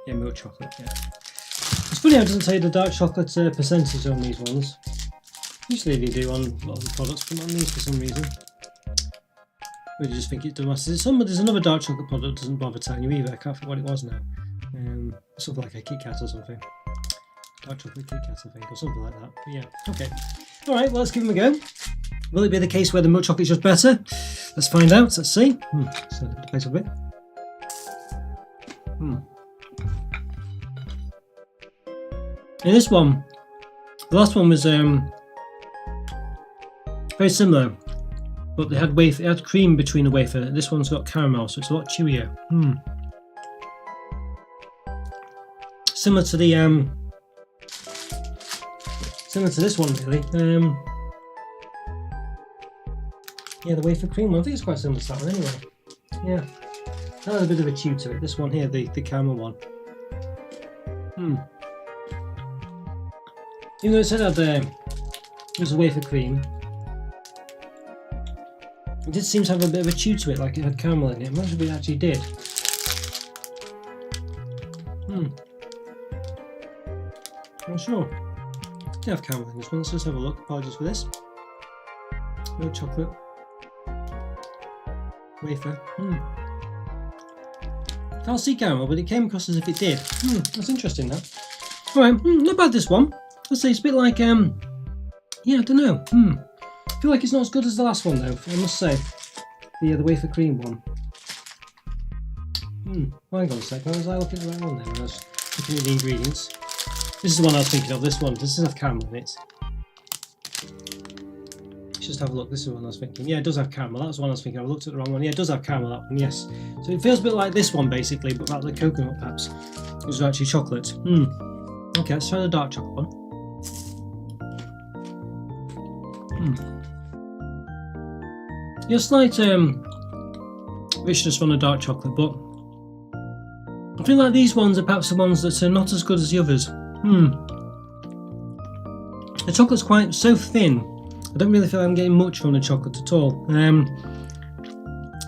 Yeah, milk chocolate, yeah. It's funny how it doesn't say the dark chocolate percentage on these ones. Usually they do on a lot of the products, but not on these for some reason. Really just think it does. There's another dark chocolate product that doesn't bother telling you either. I can't think what it was now. Something like a Kit Kat or something. Dark chocolate Kit Kat, I think, or something like that. But yeah, okay. Alright, well, let's give them a go. Will it be the case where the milk chocolate's just better? Let's find out. Let's see. So the plate a bit. In this one, the last one was very similar, but they had wafer. It had cream between the wafer. This one's got caramel, so it's a lot chewier. Similar to the similar to this one, really. Yeah, the wafer cream one. I think it's quite similar to that one, anyway. Yeah, that had a bit of a chew to it. This one here, the caramel one. Even though it said it was a wafer cream, it did seem to have a bit of a chew to it, like it had caramel in it. Most of it actually did. I'm sure. It did have caramel in this one. Let's just have a look. Apologies for this. No chocolate. Wafer. Can't see caramel, but it came across as if it did. That's interesting, that. Alright, not bad, this one. Let's say it's a bit like, yeah, I don't know. I feel like it's not as good as the last one, though, I must say. The wafer cream one. Hang on a second, was I looking at the right one then when I was looking at the ingredients? This is the one I was thinking of, this one. This does have caramel in it. Let's just have a look. This is the one I was thinking. Yeah, it does have caramel. That was the one I was thinking. I looked at the wrong one. Yeah, it does have caramel, that one, yes. So it feels a bit like this one, basically, but without the coconut, perhaps. It was actually chocolate. Okay, let's try the dark chocolate one. Yeah, slight richness from the dark chocolate, but I feel like these ones are perhaps the ones that are not as good as the others. The chocolate's quite so thin. I don't really feel like I'm getting much from the chocolate at all.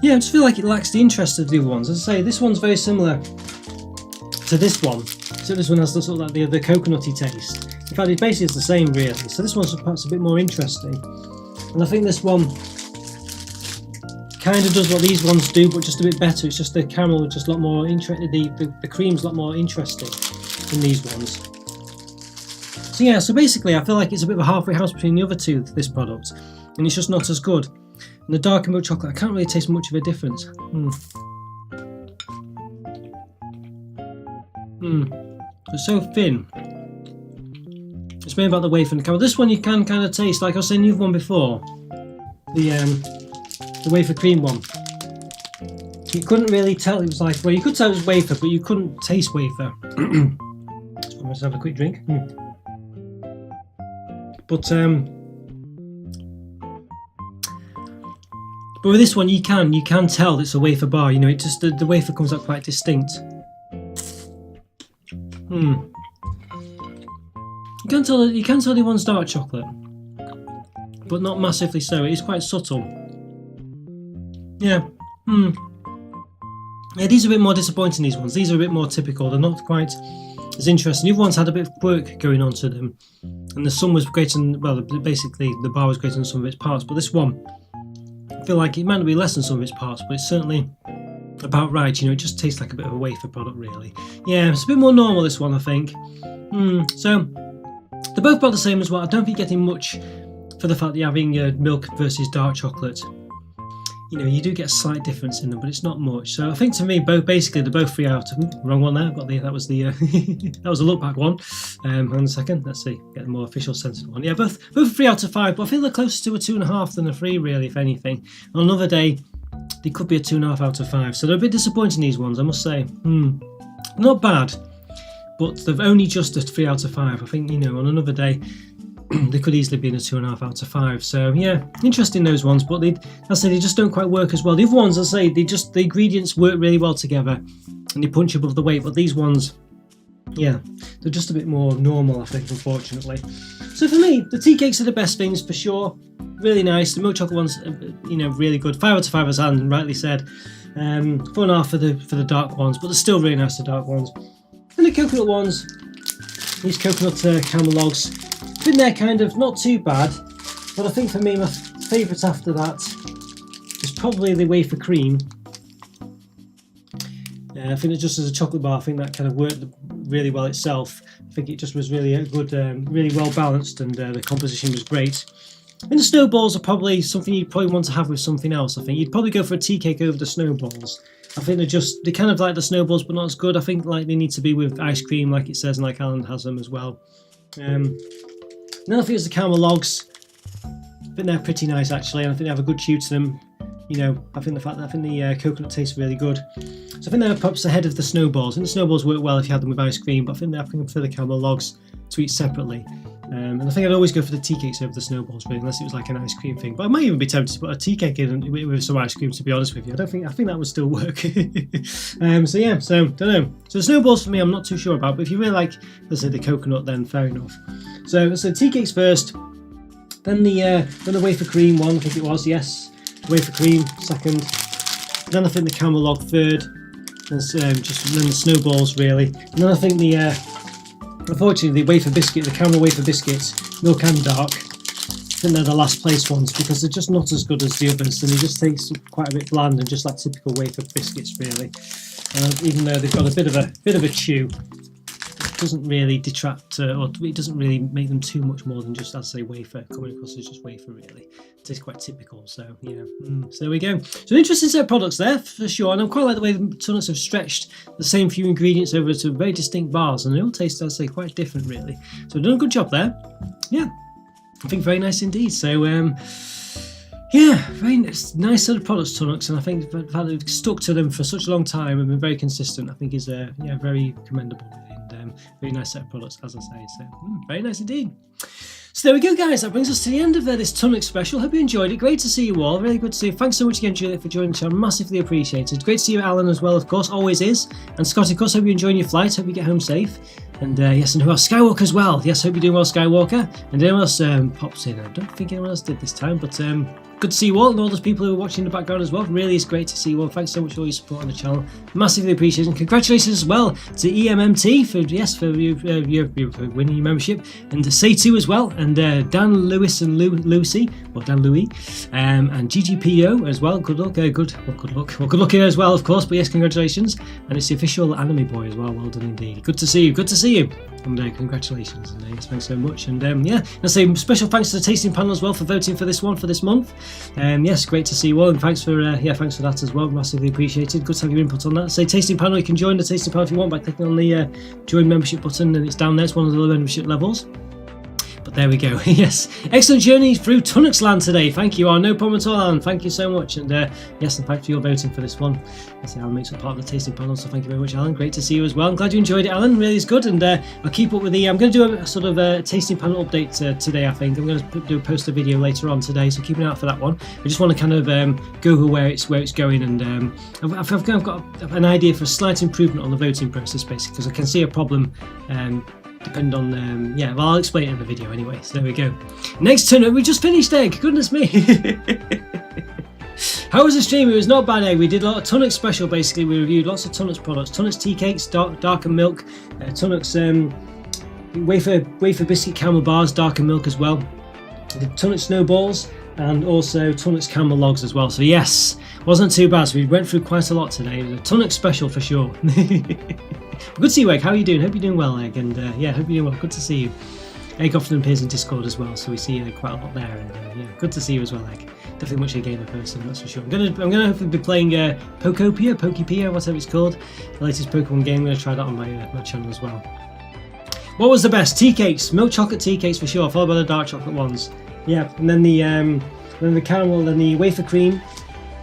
Yeah, I just feel like it lacks the interest of the other ones. As I say, this one's very similar to this one. So this one has the sort of like the coconutty taste. In fact, it basically is the same, really. So this one's perhaps a bit more interesting. And I think this one kind of does what these ones do, but just a bit better. It's just the caramel is just a lot more interesting. The cream's a lot more interesting in these ones. So yeah, so basically I feel like it's a bit of a halfway house between the other two, this product, and it's just not as good. And the dark and milk chocolate, I can't really taste much of a difference. It's so thin. It's mainly about the wafer and the caramel. This one you can kind of taste, like I was saying the other one before, the wafer cream one. You couldn't really tell it was like, well, you could tell it was wafer, but you couldn't taste wafer. Let's have a quick drink. But with this one, you can tell it's a wafer bar. You know, it just the wafer comes out quite distinct. You can tell the one's dark chocolate, but not massively so. It is quite subtle. Yeah. Yeah, these are a bit more disappointing. These ones. These are a bit more typical. They're not quite as interesting. The other ones had a bit of work going on to them, and the sum was greater than, well, basically the bar was greater than some of its parts. But this one, I feel like it might not be less than some of its parts, but it's certainly about right. You know, it just tastes like a bit of a wafer product, really. Yeah, it's a bit more normal, this one, I think. So they're both about the same as well. I don't think you're getting much for the fact that you're having milk versus dark chocolate. You know, you do get a slight difference in them, but it's not much. So I think to me, they're both 3 out of. Wrong one there. That was the that was a look back one. Hang on a second. Let's see. Get the more official censored one. Yeah, both 3 out of 5. But I feel they're closer to a 2.5 than a 3, really, if anything. On another day, they could be a 2.5 out of 5. So they're a bit disappointing, these ones, I must say. Not bad, but they've only just a 3 out of 5. I think, you know, on another day, they could easily be in a 2.5 out of 5. So yeah, interesting, those ones, but they just don't quite work as well. The other ones, I say, the ingredients work really well together and they punch above the weight, but these ones, yeah, they're just a bit more normal, I think, unfortunately. So for me, the tea cakes are the best things for sure. Really nice. The milk chocolate ones, you know, really good. 5 out of 5, as Anne rightly said. 4.5 for the dark ones, but they're still really nice, the dark ones. And the coconut ones, these coconut caramel logs, been there kind of not too bad, but I think for me my favourite after that is probably the wafer cream. I think it just as a chocolate bar, I think that kind of worked really well itself. I think it just was really a good, really well balanced, and the composition was great. And the snowballs are probably something you'd probably want to have with something else. I think you'd probably go for a tea cake over the snowballs. I think they're kind of like the snowballs, but not as good. I think like they need to be with ice cream, like it says, and like Alan has them as well. Then I think it's the caramel logs. I think they're pretty nice actually, and I think they have a good chew to them. You know, I think the coconut tastes really good. So I think they're perhaps ahead of the snowballs. And the snowballs work well if you had them with ice cream, but I think I prefer the caramel logs to eat separately. And I think I'd always go for the tea cakes over the snowballs, really, unless it was like an ice cream thing. But I might even be tempted to put a tea cake in with some ice cream, to be honest with you. I think that would still work. So don't know. So the snowballs for me, I'm not too sure about. But if you really like, let's say the coconut, then fair enough. So tea cakes first, then the wafer cream one, I think it was. Yes, wafer cream second. Then I think the caramel log third. Then the snowballs really. And then I think unfortunately, the caramel wafer biscuits, milk and dark, I think they're the last place ones because they're just not as good as the others, and they just taste quite a bit bland and just like typical wafer biscuits, really. Even though they've got a bit of a chew, it doesn't really detract, or it doesn't really make them too much more than just, I'd say, wafer. Coming across as just wafer, really. It tastes quite typical, so yeah. So there we go. So an interesting set of products there, for sure. And I quite like the way the Tunnocks have stretched the same few ingredients over to very distinct bars, and they all taste, I'd say, quite different, really. So we've done a good job there. Yeah, I think very nice indeed. So, yeah, very nice set of products, Tunnocks, and I think the fact that they've stuck to them for such a long time and been very consistent, I think is very commendable, really. And very nice set of products, as I say. So very nice indeed. So there we go, guys. That brings us to the end of this Tunnocks special. Hope you enjoyed it. Great to see you all. Really good to see you. Thanks so much again, Juliet, for joining the channel. Massively appreciated. Great to see you, Alan, as well, of course. Always is. And Scott, of course, hope you're enjoying your flight. Hope you get home safe. And yes, and who else? Skywalker as well. Yes, hope you're doing well, Skywalker. And anyone else pops in. I don't think anyone else did this time, but good to see you all, and all those people who are watching in the background as well. Really is great to see you all. Thanks so much for all your support on the channel. Massively appreciated. And congratulations as well to EMMT for winning your membership, and to Say2 as well, and Dan Lewis and Lucy, or Dan Louis, and GGPO as well. Good luck. Good luck here as well, of course. But yes, congratulations. And it's the official anime boy as well. Well done indeed. Good to see you. Good to see you. And congratulations. And yes, thanks so much. And yeah, I say special thanks to the tasting panel as well for voting for this one for this month. Yes, great to see you all, and thanks for that as well. Massively appreciated. Good to have your input on that. Say tasting panel. You can join the tasting panel if you want by clicking on the join membership button, and it's down there. It's one of the membership levels. But there we go. Yes, excellent journey through Tunnocks land today. Thank you, no problem at all, Alan. Thank you so much. And yes, and thanks for your voting for this one. I see Alan makes up part of the tasting panel, so thank you very much, Alan. Great to see you as well. I'm glad you enjoyed it, Alan. Really is good. And I'll keep up with I'm going to do a sort of tasting panel update today. I think I'm going to post a video later on today, so keep an eye out for that one. I just want to kind of go over where it's going, and I've got an idea for a slight improvement on the voting process, basically, because I can see a problem. Depend on well, I'll explain it in the video anyway. So there we go. Next turn, we just finished egg. Goodness me. How was the stream? It was not bad, egg. We did a lot of Tunnocks special. Basically, we reviewed lots of Tunnocks products. Tunnocks tea cakes, dark and milk. Tunnocks wafer biscuit caramel bars, dark and milk as well. The Tunnocks snowballs, and also Tunnocks caramel logs as well. So yes, wasn't too bad. So we went through quite a lot today. It was a Tunnocks special for sure. Good to see you, Egg. How are you doing? Hope you're doing well, Egg. And yeah, hope you're doing well. Good to see you. Egg often appears in Discord as well, so we see quite a lot there. And yeah, good to see you as well, Egg. Definitely much a gamer person, that's for sure. I'm gonna hopefully be playing Pokepia, whatever it's called, the latest Pokemon game. I'm gonna try that on my channel as well. What was the best? Tea cakes, milk chocolate tea cakes for sure, followed by the dark chocolate ones. Yeah, and then the caramel and the wafer cream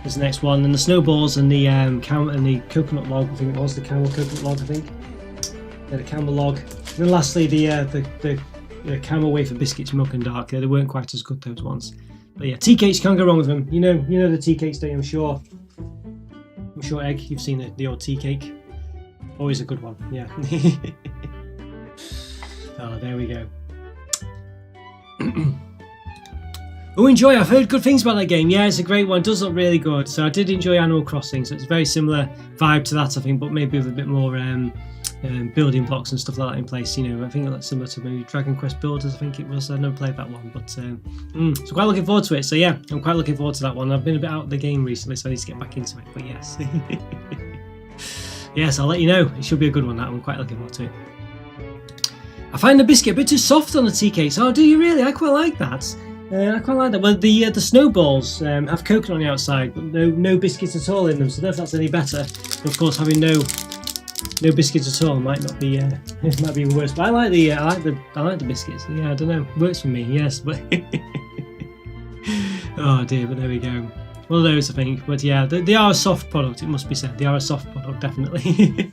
is the next one, and the snowballs and the caramel and the coconut log. I think it was the caramel coconut log. I think. Yeah, the caramel log. And then lastly the caramel wafer biscuits, milk and dark. They weren't quite as good, those ones. But yeah, tea cakes, can't go wrong with them. You know the tea cakes, don't you? I'm sure, Egg, you've seen the old tea cake. Always a good one. Yeah. Oh, there we go. Oh, enjoy. I've heard good things about that game. Yeah, it's a great one. It does look really good. So I did enjoy Animal Crossing. So it's a very similar vibe to that, I think, but maybe with a bit more building blocks and stuff like that in place. I think that's similar to maybe Dragon Quest Builders. I think it was. I've never played that one, but so quite looking forward to it. So yeah, I'm quite looking forward to that one. I've been a bit out of the game recently, so I need to get back into it. But yes, yes, I'll let you know. It should be a good one. That I'm quite looking forward to it. I find the biscuit a bit too soft on the tea cakes. Oh, do you really? I quite like that. I quite like that. Well, the Snowballs have coconut on the outside, but no biscuits at all in them. So I don't know if that's any better. But of course, having no biscuits at all might not be it might be even worse. But I like the biscuits. Yeah, I don't know. Works for me. Yes, but oh dear. But there we go. One of those, I think. But yeah, they are a soft product. It must be said. They are a soft product, definitely.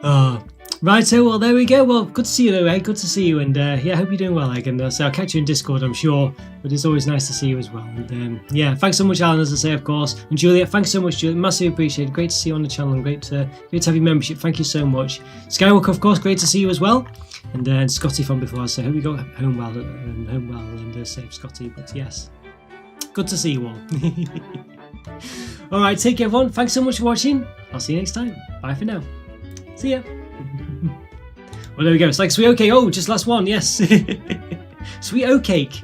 Oh. Right, so well, there we go. Well, good to see you though, Egg. Good to see you, and yeah, I hope you're doing well, Egg. And so I'll catch you in Discord, I'm sure. But it's always nice to see you as well. And yeah, thanks so much, Alan, as I say, of course. And Julia, thanks so much, Julia. Massively appreciated. Great to see you on the channel, and great to have your membership. Thank you so much. Skywalker, of course, great to see you as well. And Scotty from before, so I hope you got home well and safe, Scotty. But yes, good to see you all. All right, take care, everyone. Thanks so much for watching. I'll see you next time. Bye for now. See ya. Well, there we go. It's like sweet oat cake. Oh, just last one. Yes. Sweet oat cake.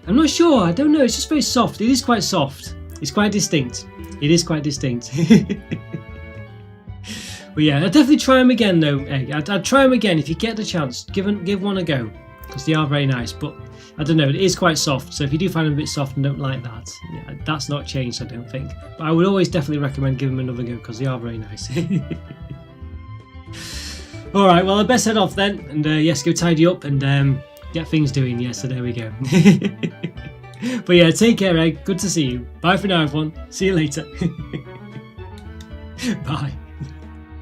I'm not sure. I don't know. It's just very soft. It is quite soft. It's quite distinct. It is quite distinct. But yeah, I'd definitely try them again though, Egg. I'd try them again if you get the chance. Give one a go, because they are very nice. But I don't know. It is quite soft. So if you do find them a bit soft and don't like that, yeah, that's not changed, I don't think. But I would always definitely recommend giving them another go, because they are very nice. Alright, well I best head off then, and yes, go tidy up and get things doing. Yeah, so there we go. But yeah, take care, Egg. Good to see you. Bye for now, everyone. See you later. Bye.